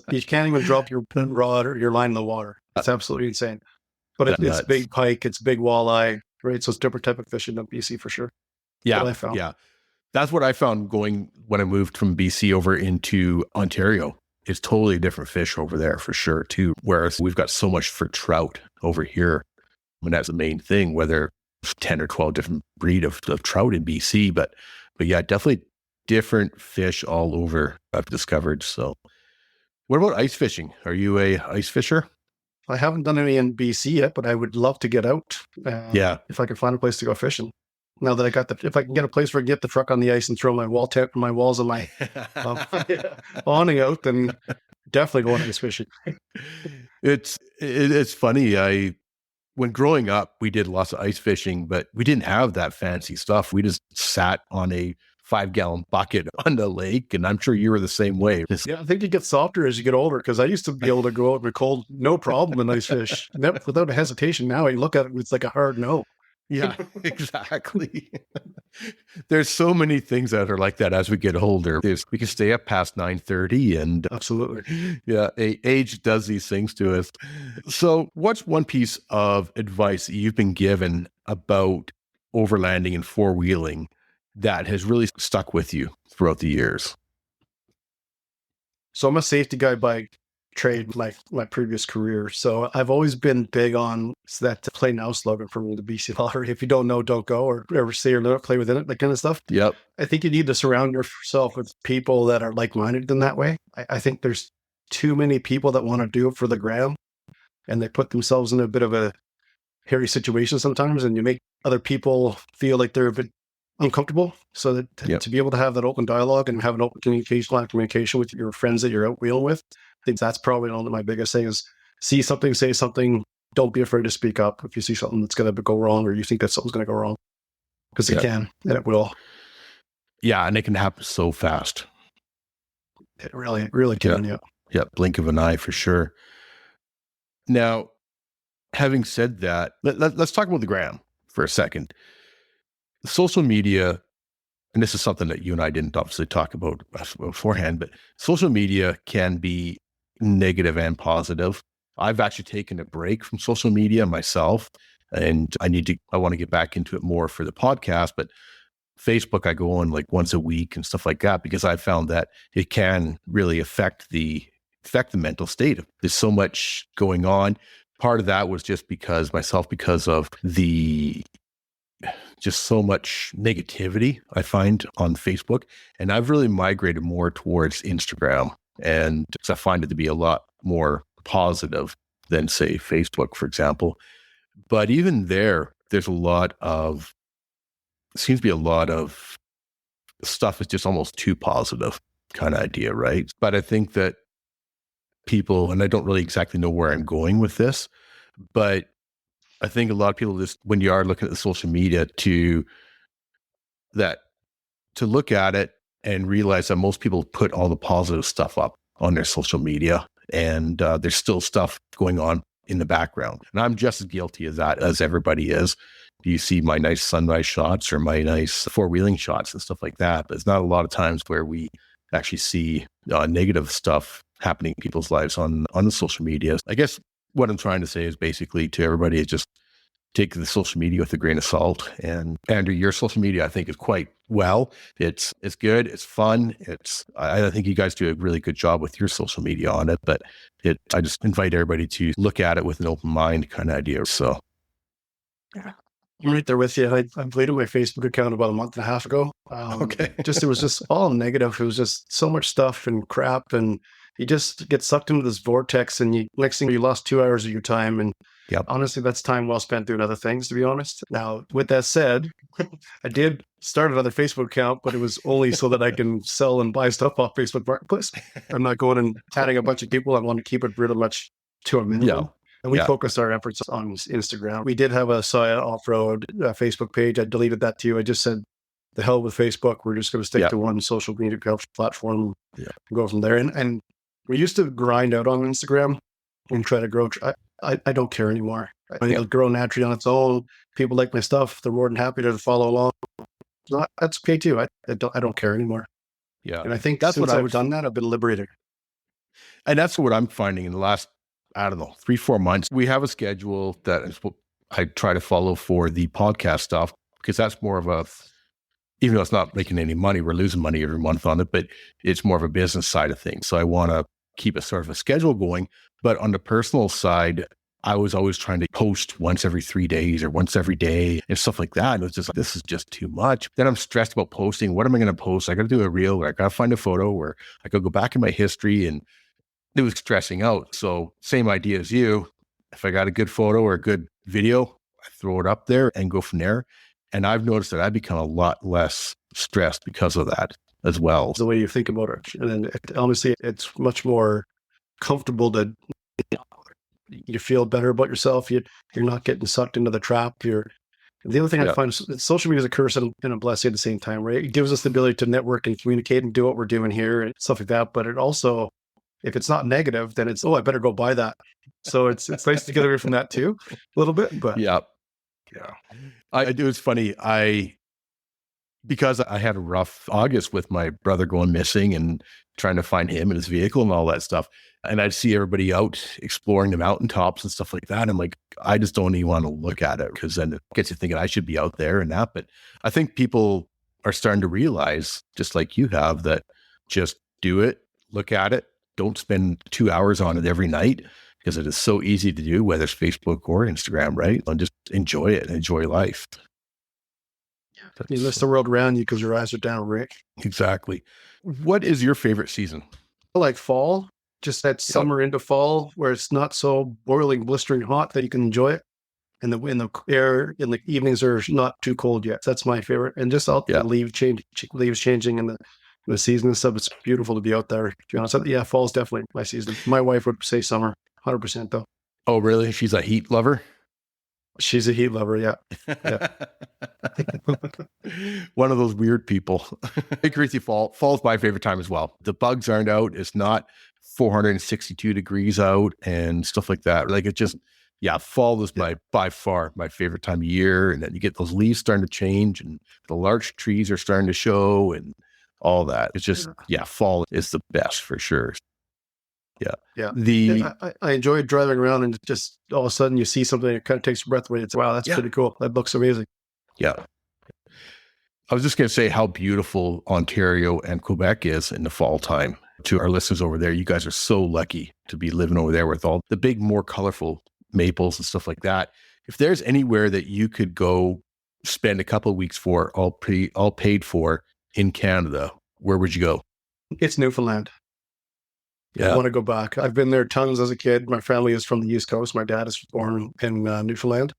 Speaker 2: You can't even drop your rod or your line in the water. It's absolutely insane. But it's big pike, it's big walleye, right? So it's different type of fishing than BC for sure.
Speaker 1: Yeah,
Speaker 2: That's what I found.
Speaker 1: Yeah. That's what I found going when I moved from BC over into Ontario. It's totally a different fish over there for sure too. Whereas we've got so much for trout over here. And that's the main thing, whether 10 or 12 different breed of trout in BC. But yeah, definitely different fish all over I've discovered. So what about ice fishing? Are you a ice fisher?
Speaker 2: I haven't done any in BC yet, but I would love to get out. If I could find a place to go fishing. Now that if I can get a place where I can get the truck on the ice and throw my walls and my awning out, then definitely going ice fishing.
Speaker 1: It's funny. When growing up, we did lots of ice fishing, but we didn't have that fancy stuff. We just sat on a 5-gallon bucket on the lake, and I'm sure you were the same way.
Speaker 2: Yeah, I think you get softer as you get older, because I used to be able to go out in the cold, no problem, and ice fish without a hesitation. Now I look at it, it's like a hard no.
Speaker 1: Yeah, exactly. There's so many things that are like that as we get older. We can stay up past 9:30, and
Speaker 2: absolutely,
Speaker 1: yeah, age does these things to us. So, what's one piece of advice that you've been given about overlanding and four-wheeling that has really stuck with you throughout the years?
Speaker 2: So I'm a safety guy by trade, my previous career. So I've always been big on that play now slogan from the BC Lottery. If you don't know, don't go, or ever say or not, play within it, that kind of stuff.
Speaker 1: Yep.
Speaker 2: I think you need to surround yourself with people that are like-minded in that way. I think there's too many people that want to do it for the gram, and they put themselves in a bit of a hairy situation sometimes, and you make other people feel like they're a bit uncomfortable. So that to be able to have that open dialogue and have an open line of communication with your friends that you're out wheeling with, I think that's probably one of my biggest things. See something, say something. Don't be afraid to speak up if you see something that's going to go wrong, or you think that something's going to go wrong, because it can, and it will.
Speaker 1: Yeah, and it can happen so fast.
Speaker 2: It really can.
Speaker 1: Yeah, blink of an eye for sure. Now, having said that, let's talk about the gram for a second. Social media, and this is something that you and I didn't obviously talk about beforehand, but social media can be negative and positive. I've actually taken a break from social media myself, and I want to get back into it more for the podcast, but Facebook, I go on like once a week and stuff like that, because I found that it can really affect the mental state. There's so much going on. Part of that was just because of the just so much negativity I find on Facebook. And I've really migrated more towards Instagram. And I find it to be a lot more positive than, say, Facebook, for example. But even there's seems to be a lot of stuff is just almost too positive kind of idea, right? But I think that people, and I don't really exactly know where I'm going with this, but I think a lot of people just, when you are looking at the social media, to look at it and realize that most people put all the positive stuff up on their social media, and there's still stuff going on in the background. And I'm just as guilty of that as everybody is. You see my nice sunrise shots or my nice four-wheeling shots and stuff like that, but it's not a lot of times where we actually see negative stuff happening in people's lives on the social media. I guess what I'm trying to say is basically to everybody is just take the social media with a grain of salt. And Andrew, your social media, I think, is quite well. It's good. It's fun. I think you guys do a really good job with your social media on it, but I just invite everybody to look at it with an open mind kind of idea. So.
Speaker 2: Yeah. I'm right there with you. I deleted my Facebook account about a month and a half ago.
Speaker 1: Okay.
Speaker 2: It was just all negative. It was just so much stuff and crap, and you just get sucked into this vortex, and next thing you lost 2 hours of your time. And
Speaker 1: Yep.
Speaker 2: Honestly, that's time well spent doing other things, to be honest. Now, with that said, I did start another Facebook account, but it was only so that I can sell and buy stuff off Facebook Marketplace. I'm not going and adding a bunch of people. I want to keep it really much to a minimum.
Speaker 1: Yeah.
Speaker 2: And we focused our efforts on Instagram. We did have a Scaia off-road Facebook page. I deleted that too. I just said, the hell with Facebook. We're just going to stick to one social media platform and go from there. And we used to grind out on Instagram and try to grow. I don't care anymore. I think it'll grow naturally on its own. People like my stuff. They're more than happy to follow along. That's okay too. I don't care anymore.
Speaker 1: Yeah.
Speaker 2: And I think that's since I've done that, I've been liberated.
Speaker 1: And that's what I'm finding in the last, I don't know, 3-4 months. We have a schedule that is what I try to follow for the podcast stuff, because that's more of even though it's not making any money, we're losing money every month on it, but it's more of a business side of things. So I want to keep a sort of a schedule going. But on the personal side, I was always trying to post once every 3 days or once every day and stuff like that. And it was just like, this is just too much. Then I'm stressed about posting. What am I going to post? I got to do a reel, or I got to find a photo, or I could go back in my history, and it was stressing out. So same idea as you. If I got a good photo or a good video, I throw it up there and go from there. And I've noticed that I become a lot less stressed because of that as well.
Speaker 2: The way you think about it. And then honestly, it's much more comfortable to, you feel better about yourself. You're not getting sucked into the trap. The other thing I find is social media is a curse and a blessing at the same time, right? It gives us the ability to network and communicate and do what we're doing here and stuff like that. But it also, if it's not negative, then it's, I better go buy that. So it's nice to get away from that too, a little bit. But
Speaker 1: I do. It's funny. Because I had a rough August with my brother going missing and trying to find him and his vehicle and all that stuff. And I'd see everybody out exploring the mountaintops and stuff like that. I'm like, I just don't even want to look at it, because then it gets you thinking I should be out there and that. But I think people are starting to realize, just like you have, that just do it, look at it. Don't spend 2 hours on it every night, because it is so easy to do, whether it's Facebook or Instagram, right? And just enjoy it, enjoy life.
Speaker 2: You list the world around you because your eyes are down, Rick.
Speaker 1: Exactly. What is your favorite season?
Speaker 2: I like fall, just that summer into fall, where it's not so boiling, blistering hot that you can enjoy it. And the air in the evenings are not too cold yet. That's my favorite. And just out the leaves changing in the season and stuff. It's beautiful to be out there. To be honest, fall's definitely my season. My wife would say summer, 100% though.
Speaker 1: Oh, really? She's a heat lover?
Speaker 2: She's a heat lover, yeah.
Speaker 1: One of those weird people. I agree with you. Fall's my favorite time as well. The bugs aren't out. It's not 462 degrees out and stuff like that. Like, it just, fall is by far my favorite time of year. And then you get those leaves starting to change, and the large trees are starting to show, and all that. It's just, fall is the best for sure. Yeah.
Speaker 2: Yeah.
Speaker 1: The
Speaker 2: I enjoy driving around and just all of a sudden you see something that kind of takes your breath away. It's wow, that's
Speaker 1: yeah,
Speaker 2: pretty cool. That looks amazing.
Speaker 1: yeah. I was just going to say how beautiful Ontario and Quebec is in the fall time. To our listeners over there, you guys are so lucky to be living over there with all the big, more colorful maples and stuff like that. If there's anywhere that you could go spend a couple of weeks for, all paid for in Canada, where would you go?
Speaker 2: It's Newfoundland. I
Speaker 1: Yeah.
Speaker 2: want to go back. I've been there tons as a kid. My family is from the East Coast. My dad is born in Newfoundland.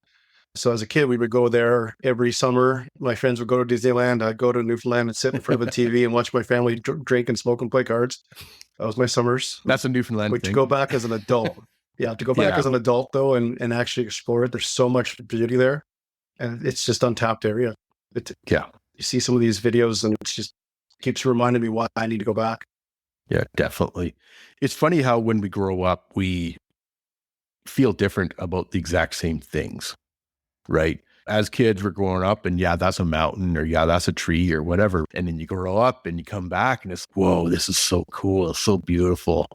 Speaker 2: So as a kid, we would go there every summer. My friends would go to Disneyland. I'd go to Newfoundland and sit in front of a TV and watch my family drink and smoke and play cards. That was my summers.
Speaker 1: That's a Newfoundland
Speaker 2: But to
Speaker 1: thing.
Speaker 2: go back as an adult, to go back
Speaker 1: Yeah.
Speaker 2: as an adult though, and actually explore it. There's so much beauty there, and it's just untapped area.
Speaker 1: Yeah.
Speaker 2: You see some of these videos, and it just keeps reminding me why I need to go back.
Speaker 1: Yeah, definitely. It's funny how when we grow up, we feel different about the exact same things, right? As kids, we're growing up and yeah, that's a mountain or yeah, that's a tree or whatever. And then you grow up and you come back and it's, whoa, this is so cool. It's so beautiful.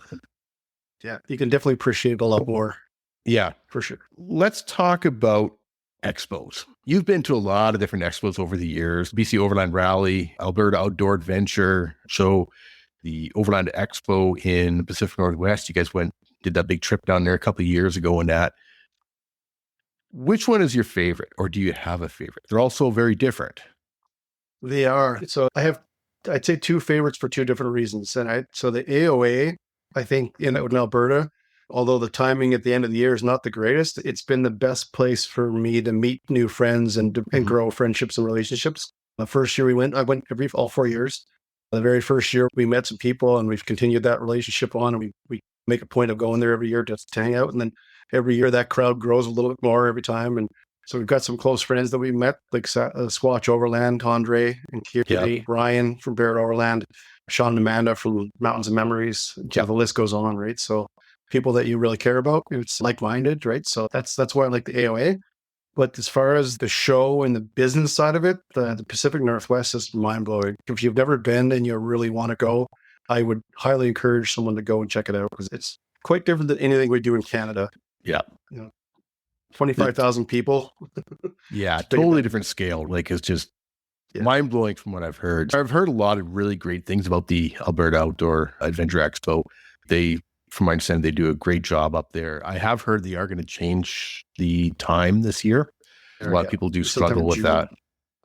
Speaker 2: Yeah, you can definitely appreciate it a lot more.
Speaker 1: Yeah.
Speaker 2: For sure.
Speaker 1: Let's talk about expos. You've been to a lot of different expos over the years, BC Overland Rally, Alberta Outdoor Adventure. So the Overland Expo in the Pacific Northwest, you guys did that big trip down there a couple of years ago and that. Which one is your favorite, or do you have a favorite? They're all so very different.
Speaker 2: They are. So I'd say two favorites for two different reasons. So the AOA, I think in Alberta, although the timing at the end of the year is not the greatest, it's been the best place for me to meet new friends and grow friendships and relationships. The first year I went all 4 years. The very first year we met some people and we've continued that relationship on, and we make a point of going there every year just to hang out. And then every year that crowd grows a little bit more every time. And so we've got some close friends that we met, like Squatch Overland, Andre and Kiri, Ryan from Barrett Overland, Sean and Amanda from Mountains of Memories. The list goes on, right? So people that you really care about, it's like-minded, right? So that's why I like the AOA. But as far as the show and the business side of it, the Pacific Northwest is mind-blowing. If you've never been and you really want to go, I would highly encourage someone to go and check it out because it's quite different than anything we do in Canada.
Speaker 1: Yeah.
Speaker 2: 25,000 people.
Speaker 1: Yeah, totally different scale. Like it's just mind-blowing from what I've heard. I've heard a lot of really great things about the Alberta Outdoor Adventure Expo. From my understanding, they do a great job up there. I have heard they are going to change the time this year. A lot of people do struggle with that.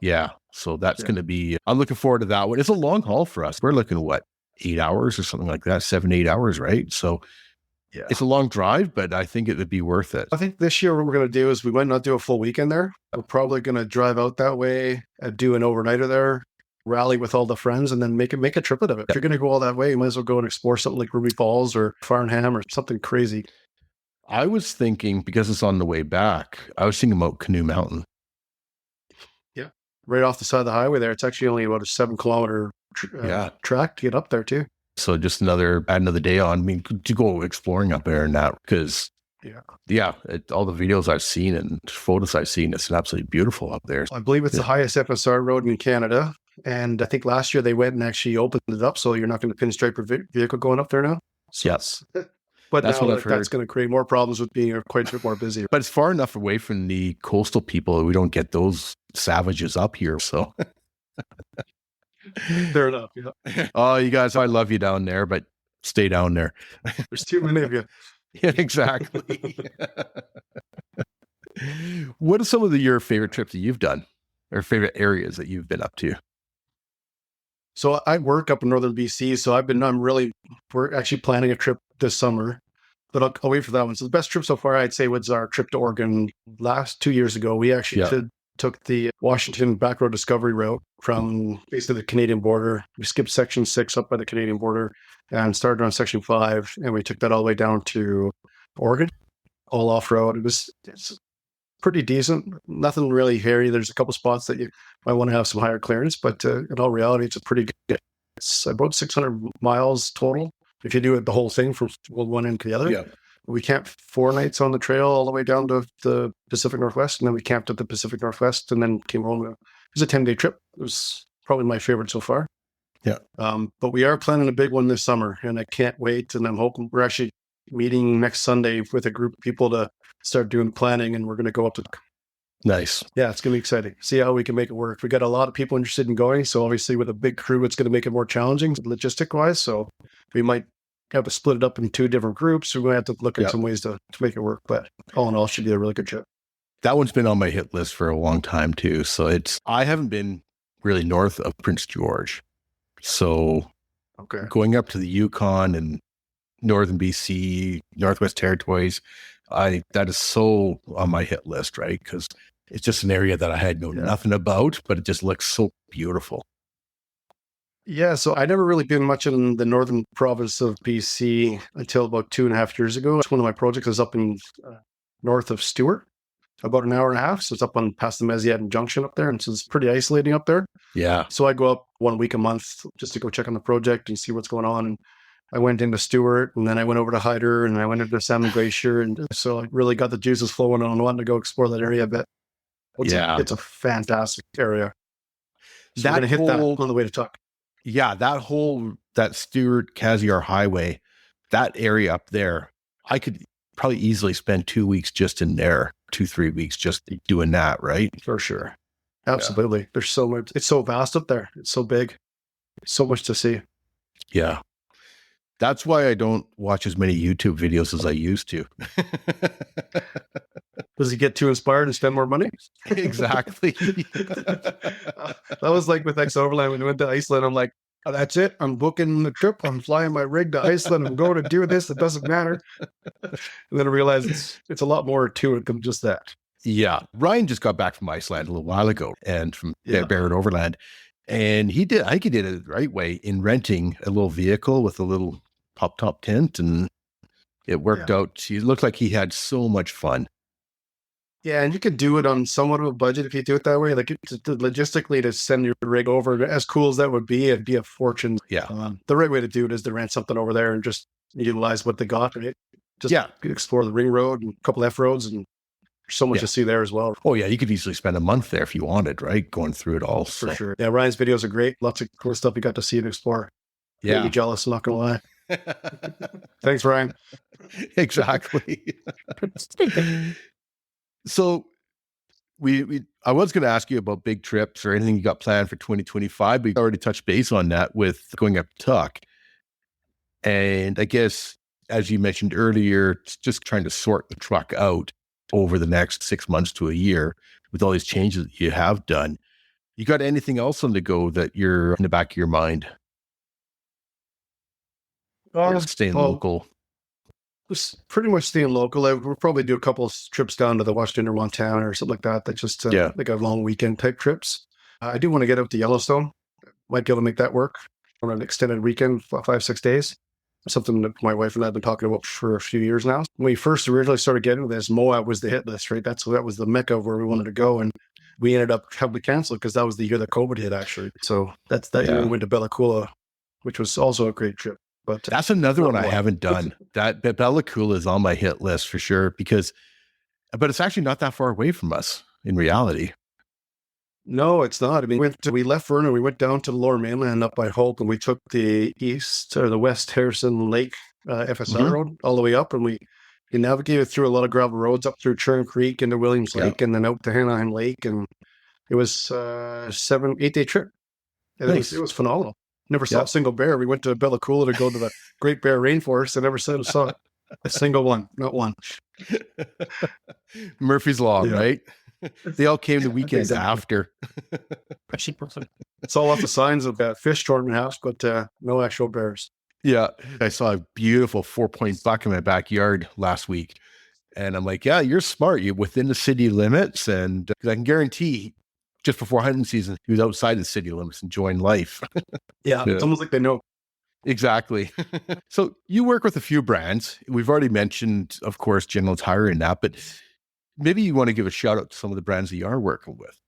Speaker 1: Yeah. So that's going to be, I'm looking forward to that one. It's a long haul for us. We're looking at 8 hours or something like that, 7-8 hours, right? So it's a long drive, but I think it would be worth it.
Speaker 2: I think this year what we're going to do is we might not do a full weekend there. We're probably going to drive out that way, do an overnighter there, rally with all the friends, and then make a trip out of it. If you're going to go all that way, you might as well go and explore something like Ruby Falls or Farnham or something crazy.
Speaker 1: I was thinking, because it's on the way back, I was thinking about Canoe Mountain.
Speaker 2: Yeah. Right off the side of the highway there. It's actually only about a 7-kilometer track to get up there too.
Speaker 1: So just add another day on. I mean, to go exploring up there and that, because all the videos I've seen and photos I've seen, it's absolutely beautiful up there.
Speaker 2: I believe it's the highest FSR road in Canada. And I think last year they went and actually opened it up, so you're not going to pinstripe your vehicle going up there now. So,
Speaker 1: yes.
Speaker 2: But that's now that's going to create more problems with being quite a bit more busy.
Speaker 1: But it's far enough away from the coastal people. We don't get those savages up here, so.
Speaker 2: Fair enough. Yeah.
Speaker 1: Oh, you guys, I love you down there, but stay down there.
Speaker 2: There's too many of you.
Speaker 1: Yeah, exactly. What are some of your favorite trips that you've done, or favorite areas that you've been up to?
Speaker 2: So I work up in northern BC, so we're actually planning a trip this summer, but I'll wait for that one. So the best trip so far, I'd say, was our trip to Oregon 2 years ago. We actually took the Washington back road discovery route from basically the Canadian border. We skipped section 6 up by the Canadian border and started on section 5, and we took that all the way down to Oregon, all off-road. It's pretty decent. Nothing really hairy. There's a couple spots that you might want to have some higher clearance, but in all reality, it's a pretty good. It's about 600 miles total if you do it the whole thing from one end to the other. Yeah. We camped 4 nights on the trail all the way down to the Pacific Northwest, and then we camped at the Pacific Northwest and then came home. It was a 10-day trip. It was probably my favorite so far.
Speaker 1: Yeah.
Speaker 2: But we are planning a big one this summer, and I can't wait. And I'm hoping we're actually meeting next Sunday with a group of people to start doing planning, and we're going to go up to.
Speaker 1: Nice.
Speaker 2: Yeah, it's going to be exciting. See how we can make it work. We got a lot of people interested in going, so obviously with a big crew, it's going to make it more challenging logistic wise. So we might have to split it up in 2 different groups. We're going to have to look at some ways to make it work. But all in all, it should be a really good trip.
Speaker 1: That one's been on my hit list for a long time too. So I haven't been really north of Prince George. So going up to the Yukon and northern BC, Northwest Territories, that is so on my hit list, right? Because it's just an area that I had known nothing about, but it just looks so beautiful.
Speaker 2: Yeah, so I never really been much in the northern province of BC until about 2.5 years ago. One of my projects is up in north of Stewart, about an hour and a half. So it's up on past the Mesiat Junction up there. And so it's pretty isolating up there.
Speaker 1: Yeah.
Speaker 2: So I go up 1 week a month just to go check on the project and see what's going on. And I went into Stewart, and then I went over to Hyder, and I went into Salmon Glacier. And so I really got the juices flowing on wanting to go explore that area a bit. It's a fantastic area. So we're going to hit that on the way to Tuck.
Speaker 1: Yeah, that Stewart Cassiar Highway, that area up there, I could probably easily spend 2 weeks just in there, 2-3 weeks just doing that, right?
Speaker 2: For sure. Absolutely. Yeah. There's so much. It's so vast up there. It's so big. So much to see.
Speaker 1: Yeah. That's why I don't watch as many YouTube videos as I used to.
Speaker 2: Does he get too inspired and spend more money?
Speaker 1: Exactly.
Speaker 2: That was like with X Overland when we went to Iceland. I'm like, oh, that's it. I'm booking the trip. I'm flying my rig to Iceland. I'm going to do this. It doesn't matter. And then I realized it's a lot more to it than just that.
Speaker 1: Yeah. Ryan just got back from Iceland a little while ago and from Barrett Overland. And I think he did it the right way in renting a little vehicle with a little pop-top tent, and it worked out. He looked like he had so much fun.
Speaker 2: Yeah, and you could do it on somewhat of a budget if you do it that way. Like logistically, to send your rig over, as cool as that would be, it'd be a fortune.
Speaker 1: Yeah.
Speaker 2: The right way to do it is to rent something over there and just utilize what they got. Right? Just explore the ring road and a couple F roads, and there's so much to see there as well.
Speaker 1: Oh yeah, you could easily spend a month there if you wanted, right? Going through it all.
Speaker 2: For sure. Yeah, Ryan's videos are great. Lots of cool stuff you got to see and explore.
Speaker 1: Yeah.
Speaker 2: Made me jealous, I'm not gonna lie. Thanks, Ryan.
Speaker 1: Exactly. So I was going to ask you about big trips or anything you got planned for 2025, but you already touched base on that with going up Tuck. And I guess, as you mentioned earlier, it's just trying to sort the truck out over the next 6 months to a year with all these changes that you have done. You got anything else on the go that you're in the back of your mind? Staying local.
Speaker 2: Just pretty much staying local. We'll probably do a couple of trips down to the Western or Montana or something like that. That's just like a long weekend type trips. I do want to get out to Yellowstone. Might be able to make that work on an extended weekend, 5-6 days. Something that my wife and I have been talking about for a few years now. When we first originally started getting this, Moab was the hit list, right? That was the mecca of where we wanted to go. And we ended up having to cancel because that was the year that COVID hit, actually. So that year we went to Bella Coola, which was also a great trip. But
Speaker 1: that's another one I haven't done. That Bella Coola is on my hit list for sure but it's actually not that far away from us in reality.
Speaker 2: No, it's not. I mean, we left Vernon, we went down to the Lower Mainland up by Hope, and we took the east or the West Harrison Lake FSR road all the way up, and we navigated through a lot of gravel roads up through Churn Creek into Williams Lake, and then out to Anaheim Lake, and it was a 7-8 day trip. Nice. It was phenomenal. Never saw a single bear. We went to Bella Coola to go to the Great Bear Rainforest. I never saw a single one, not one.
Speaker 1: Murphy's Law, right? They all came the weekends after.
Speaker 2: It's all off the signs of fish tournament house, but no actual bears.
Speaker 1: Yeah, I saw a beautiful 4-point buck in my backyard last week. And I'm like, yeah, you're smart. You're within the city limits. And I can guarantee just before hunting season, he was outside the city limits enjoying life.
Speaker 2: Yeah, it's almost like they know.
Speaker 1: Exactly. So you work with a few brands. We've already mentioned, of course, General Tire and that, but maybe you want to give a shout out to some of the brands that you are working with.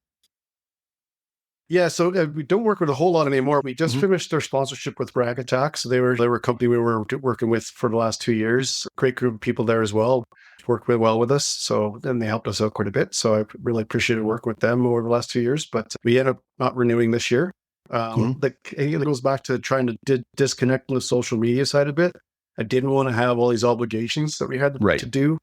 Speaker 2: Yeah, so we don't work with a whole lot anymore. We just finished our sponsorship with Bragg Attack. So they were a company we were working with for the last 2 years. Great group of people there as well. Worked well with us. So then they helped us out quite a bit. So I really appreciated working with them over the last 2 years. But we ended up not renewing this year.
Speaker 1: Mhm.
Speaker 2: It goes back to trying to disconnect from the social media side a bit. I didn't want to have all these obligations that we had
Speaker 1: Right.
Speaker 2: to do.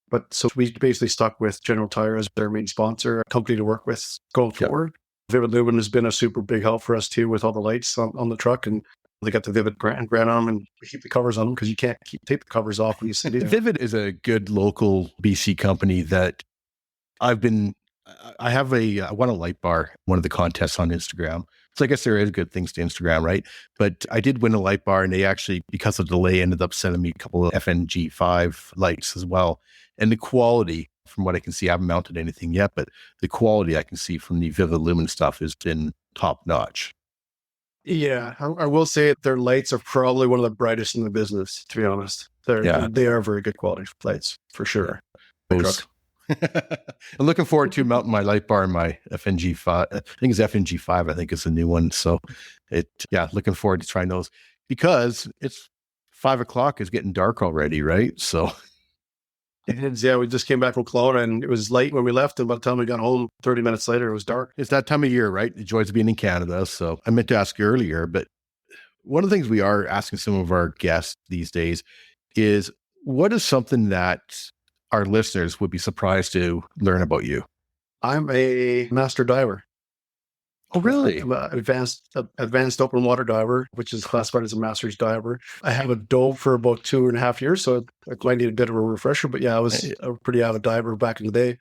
Speaker 2: But so we basically stuck with General Tire as their main sponsor, a company to work with going
Speaker 1: Yeah.
Speaker 2: forward. Vivid Lumen has been a super big help for us too, with all the lights on the truck, and they got the Vivid brand on them, and we keep the covers on them because you can't take the covers off when you see it.
Speaker 1: Vivid is a good local BC company that I've been. I won a light bar, one of the contests on Instagram. So I guess there is good things to Instagram, right? But I did win a light bar, and they actually, because of delay, ended up sending me a couple of FNG5 lights as well. And the quality, from what I can see, I haven't mounted anything yet, but the quality I can see from the Vivid Lumen stuff has been top notch.
Speaker 2: Yeah, I will say their lights are probably one of the brightest in the business, to be honest.
Speaker 1: Yeah.
Speaker 2: They are very good quality lights, for sure. My
Speaker 1: Those.
Speaker 2: truck.
Speaker 1: I'm looking forward to mounting my light bar in my FNG5. I think it's FNG5. I think it's a new one. So looking forward to trying those because it's 5 o'clock. It's getting dark already, right? So
Speaker 2: It is, yeah, we just came back from Kelowna and it was late when we left. And by the time we got home, 30 minutes later, it was dark.
Speaker 1: it's that time of year, right? The joys of being in Canada. So I meant to ask you earlier, but one of the things we are asking some of our guests these days is what is something that our listeners would be surprised to learn about you?
Speaker 2: I'm a master diver.
Speaker 1: Oh, really?
Speaker 2: I'm an advanced open water diver, which is classified as a master's diver. I haven't dove for about 2.5 years, so I might need a bit of a refresher. But yeah, I was a pretty avid diver back in the day.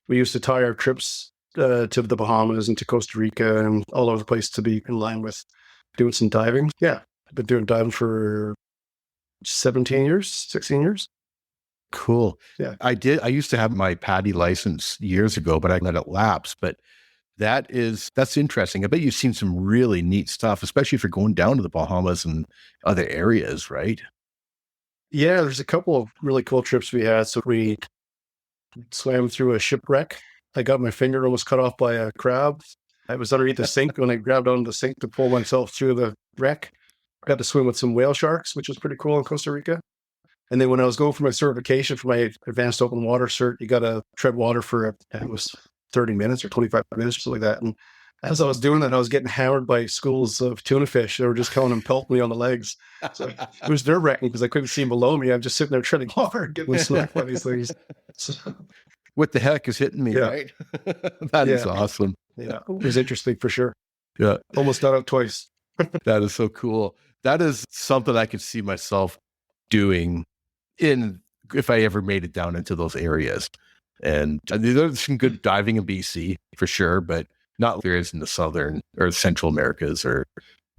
Speaker 2: We used to tie our trips to the Bahamas and to Costa Rica and all over the place to be in line with doing some diving. Yeah, I've been doing diving for 17 years, 16 years.
Speaker 1: Cool.
Speaker 2: Yeah.
Speaker 1: I used to have my PADI license years ago, but I let it lapse. But that's interesting. I bet you've seen some really neat stuff, especially if you're going down to the Bahamas and other areas, right?
Speaker 2: Yeah, there's a couple of really cool trips we had. So we swam through a shipwreck. I got my finger almost cut off by a crab. I was underneath the sink when I grabbed onto the sink to pull myself through the wreck. Got to swim with some whale sharks, which was pretty cool in Costa Rica. And then when I was going for my certification for my advanced open water cert, you got to tread water for, it was 30 minutes or 25 minutes or something like that. And as I was doing that, I was getting hammered by schools of tuna fish. They were just coming and pelting me on the legs. So it was nerve wracking because I couldn't see below me. I'm just sitting there treading water and getting smacked by these things. So,
Speaker 1: What the heck is hitting me,
Speaker 2: Yeah.
Speaker 1: right? That is
Speaker 2: Yeah.
Speaker 1: awesome.
Speaker 2: yeah, it was interesting for sure.
Speaker 1: Yeah,
Speaker 2: Almost got out twice.
Speaker 1: that is so cool. That is something I could see myself doing if I ever made it down into those areas. And there's some good diving in BC for sure, but not like there is in the southern or Central Americas or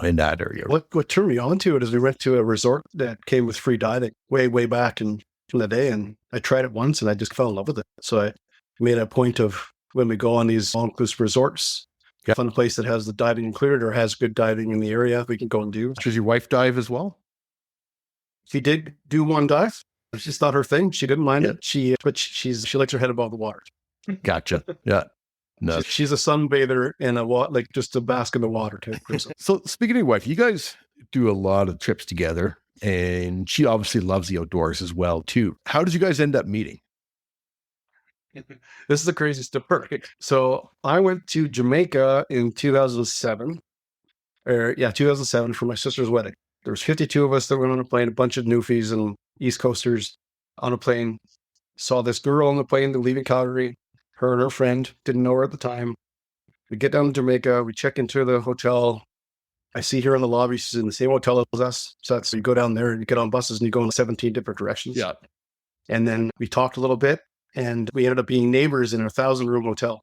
Speaker 1: in that area.
Speaker 2: What turned me on to it is we went to a resort that came with free diving way back in the day, and I tried it once and I just fell in love with it. So I made a point of when we go on these all-inclusive resorts, find a place that has the diving included or has good diving in the area we can go and do.
Speaker 1: Does your wife dive as well?
Speaker 2: She did do one dive. It's just not her thing. She didn't mind
Speaker 1: Yeah.
Speaker 2: it. But she likes her head above the water.
Speaker 1: Gotcha. Yeah. No.
Speaker 2: She's a sunbather and like just to bask in the water type person.
Speaker 1: So speaking of your wife, you guys do a lot of trips together, and she obviously loves the outdoors as well too. How did you guys end up meeting?
Speaker 2: This is the craziest story. So I went to Jamaica in 2007. 2007 for my sister's wedding. There was 52 of us that went on a plane, a bunch of newfies and East Coasters on a plane. Saw this girl on the plane leaving Calgary. Her and her friend, didn't know her at the time. We get down to Jamaica. We check into the hotel. I see her in the lobby. She's in the same hotel as us. So you go down there and you get on buses and you go in 17 different directions.
Speaker 1: Yeah.
Speaker 2: And then we talked a little bit and we ended up being neighbors in a 1,000-room hotel.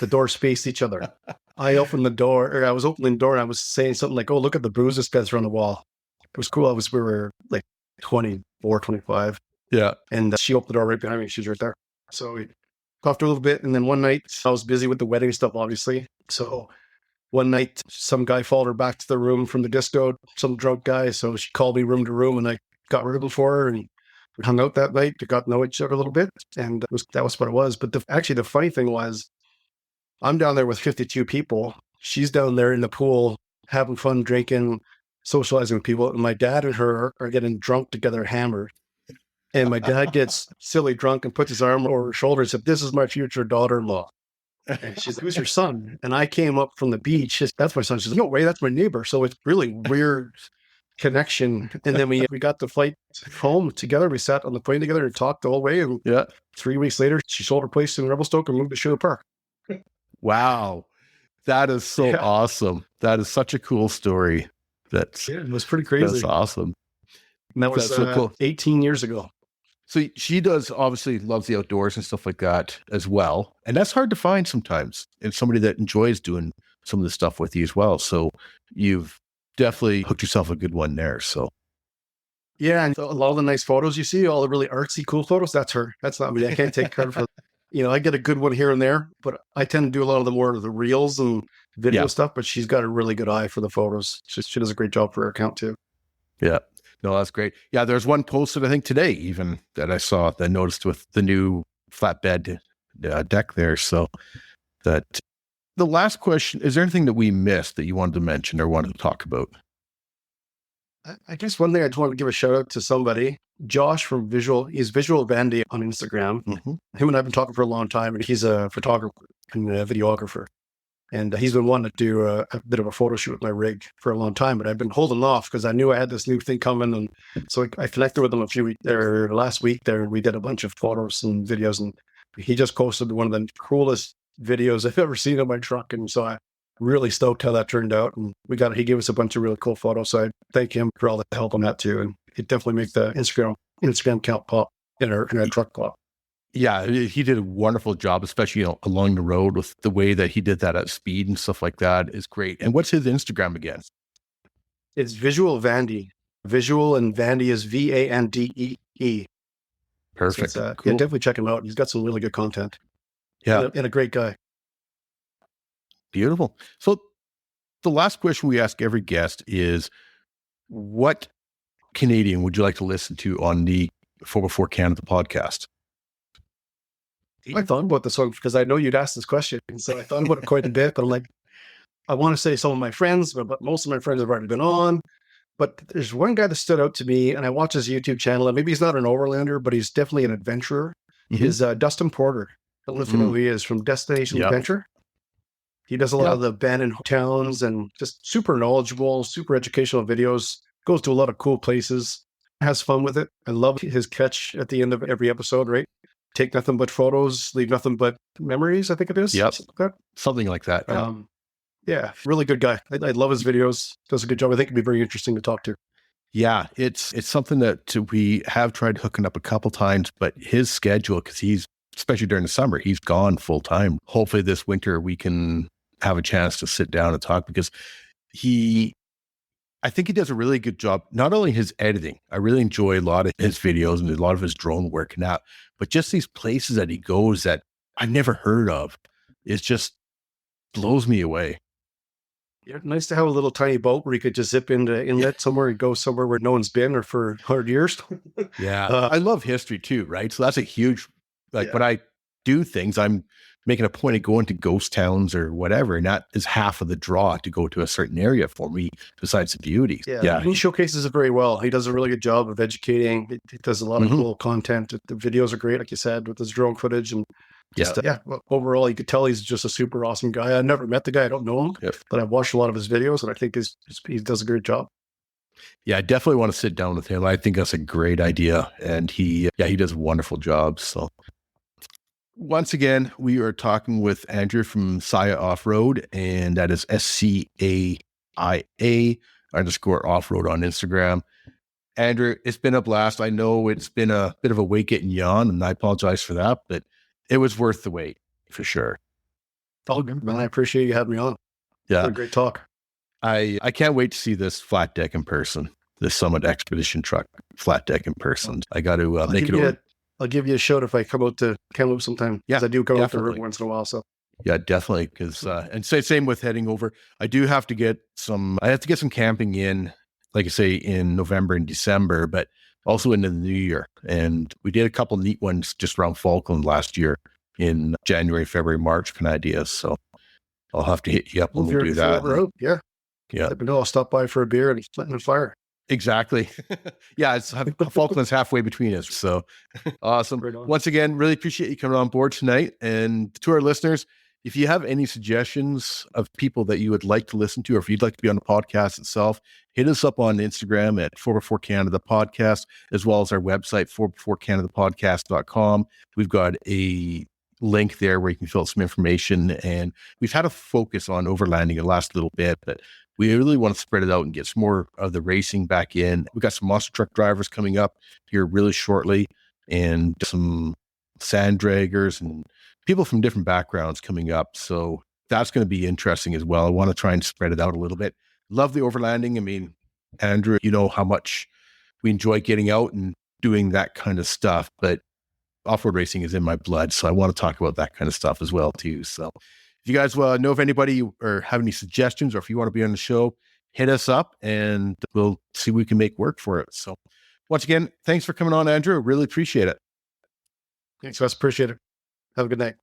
Speaker 2: The doors faced each other. I opened the door, or I was opening the door and I was saying something like, "Oh, look at the bruise dispenser on the wall." It was cool. We were like 24, 25.
Speaker 1: Yeah.
Speaker 2: And she opened the door right behind me. She was right there. So we talked a little bit. And then one night, I was busy with the wedding stuff, obviously. So one night, some guy followed her back to the room from the disco, some drunk guy. So she called me room to room and I got rid of him for her. And we hung out that night. We got to know each other a little bit. And that was what it was. But actually, the funny thing was, I'm down there with 52 people. She's down there in the pool having fun, drinking, socializing with people. And my dad and her are getting drunk together, hammered. And my dad gets silly drunk and puts his arm over her shoulder and said, "This is my future daughter-in-law." And she's like, who's your son? And I came up from the beach. That's my son. She's like, no way, that's my neighbor. So it's really weird connection. And then we got the flight home together. We sat on the plane together and talked the whole way. And
Speaker 1: Yeah.
Speaker 2: 3 weeks later, she sold her place in Revelstoke and moved to Sherwood Park.
Speaker 1: Wow. That is so awesome. That is such a cool story.
Speaker 2: It was pretty crazy.
Speaker 1: That's awesome.
Speaker 2: And that was so cool. 18 years ago.
Speaker 1: So she obviously loves the outdoors and stuff like that as well. And that's hard to find sometimes. And somebody that enjoys doing some of the stuff with you as well. So you've definitely hooked yourself a good one there. So
Speaker 2: yeah, and a lot of the nice photos you see, all the really artsy, cool photos, that's her. That's not me. I can't take credit for, I get a good one here and there, but I tend to do a lot of the more of the reels and video stuff, but she's got a really good eye for the photos. She does a great job for her account too.
Speaker 1: Yeah. No, that's great. Yeah, there's one posted, I think today even, that I saw that I noticed with the new flatbed deck there. So that the last question, is there anything that we missed that you wanted to mention or wanted to talk about?
Speaker 2: I guess one thing I just want to give a shout out to somebody, Josh from he's Visual Vandy on Instagram. Mm-hmm. Him and I have been talking for a long time, and he's a photographer and a videographer. And he's been wanting to do a bit of a photo shoot with my rig for a long time, but I've been holding off because I knew I had this new thing coming. And so I connected with him last week there, and we did a bunch of photos and videos. And he just posted one of the coolest videos I've ever seen of my truck. And so I'm really stoked how that turned out. And he gave us a bunch of really cool photos. So I thank him for all the help on that too. And it definitely makes the Instagram account pop in our truck pop.
Speaker 1: Yeah, he did a wonderful job, especially along the road with the way that he did that at speed and stuff like that is great. And what's his Instagram again?
Speaker 2: It's Visual Vandy. Visual and Vandy is Vandee.
Speaker 1: Perfect.
Speaker 2: So
Speaker 1: cool.
Speaker 2: Yeah, definitely check him out. He's got some really good content.
Speaker 1: Yeah,
Speaker 2: and a great guy.
Speaker 1: Beautiful. So the last question we ask every guest is, what Canadian would you like to listen to on the 4x4 Canada podcast?
Speaker 2: I thought about this one because I know you'd ask this question. And so I thought about it quite a bit, but I'm like, I want to say some of my friends, but most of my friends have already been on. But there's one guy that stood out to me, and I watch his YouTube channel, and maybe he's not an overlander, but he's definitely an adventurer. Mm-hmm. Is Dustin Porter. I don't know if you know who he is from Destination Adventure. He does a lot of the abandoned towns and just super knowledgeable, super educational videos. Goes to a lot of cool places, has fun with it. I love his catch at the end of every episode, right? Take nothing but photos, leave nothing but memories, I think it is.
Speaker 1: Yep. Something like that.
Speaker 2: Yeah, really good guy. I love his videos. Does a good job. I think it'd be very interesting to talk to.
Speaker 1: Yeah, it's something that we have tried hooking up a couple times, but his schedule, because he's, especially during the summer, he's gone full time. Hopefully this winter we can have a chance to sit down and talk, because I think he does a really good job, not only his editing. I really enjoy a lot of his videos and a lot of his drone work and that, but just these places that he goes that I never heard of. It just blows me away.
Speaker 2: Yeah, nice to have a little tiny boat where you could just zip into inlet somewhere and go somewhere where no one's been or for 100 years.
Speaker 1: Yeah. I love history too, right? So that's a huge, when I do things, I'm making a point of going to ghost towns or whatever. And that is half of the draw to go to a certain area for me, besides the beauty.
Speaker 2: Yeah. He showcases it very well. He does a really good job of educating. He does a lot of cool content. The videos are great, like you said, with his drone footage. And overall, you could tell he's just a super awesome guy. I never met the guy. I don't know him, but I've watched a lot of his videos, and I think he does a great job.
Speaker 1: Yeah, I definitely want to sit down with him. I think that's a great idea. And he does a wonderful job. So once again, we are talking with Andrew from Scaia Off-Road, and that is SCAIA _ off-road on Instagram. Andrew, it's been a blast. I know it's been a bit of a wait getting you on, and I apologize for that, but it was worth the wait for sure.
Speaker 2: Oh, good, man. I appreciate you having me on.
Speaker 1: Yeah.
Speaker 2: A great talk.
Speaker 1: I can't wait to see this flat deck in person, this Summit Expedition truck flat deck in person. I got to make it over.
Speaker 2: I'll give you a shout if I come out to Kamloops sometime. Yeah, I do come out to River once in a while. So
Speaker 1: yeah, definitely. Because and same with heading over. I have to get some camping in, like I say, in November and December, but also into the new year. And we did a couple neat ones just around Falkland last year in January, February, March kind of ideas. So I'll have to hit you up when we do that.
Speaker 2: Yeah. Let me know. I'll stop by for a beer and light a fire.
Speaker 1: Exactly. Yeah, it's Falkland's halfway between us. So awesome. Once again, really appreciate you coming on board tonight. And to our listeners, If you have any suggestions of people that you would like to listen to, or if you'd like to be on the podcast itself, hit us up on Instagram at 4x4 Canada Podcast, as well as our website, 4x4CanadaPodcast.com. We've got a link there where you can fill out some information. And we've had a focus on overlanding the last little bit, but we really want to spread it out and get some more of the racing back in. We've got some monster truck drivers coming up here really shortly, and some sand draggers and people from different backgrounds coming up. So that's going to be interesting as well. I want to try and spread it out a little bit. Love the overlanding. I mean, Andrew, you know how much we enjoy getting out and doing that kind of stuff, but off-road racing is in my blood. So I want to talk about that kind of stuff as well too. So if you guys know of anybody or have any suggestions, or if you want to be on the show, hit us up and we'll see what we can make work for it. So once again, thanks for coming on, Andrew. Really appreciate it.
Speaker 2: Thanks, Wes. Appreciate it. Have a good night.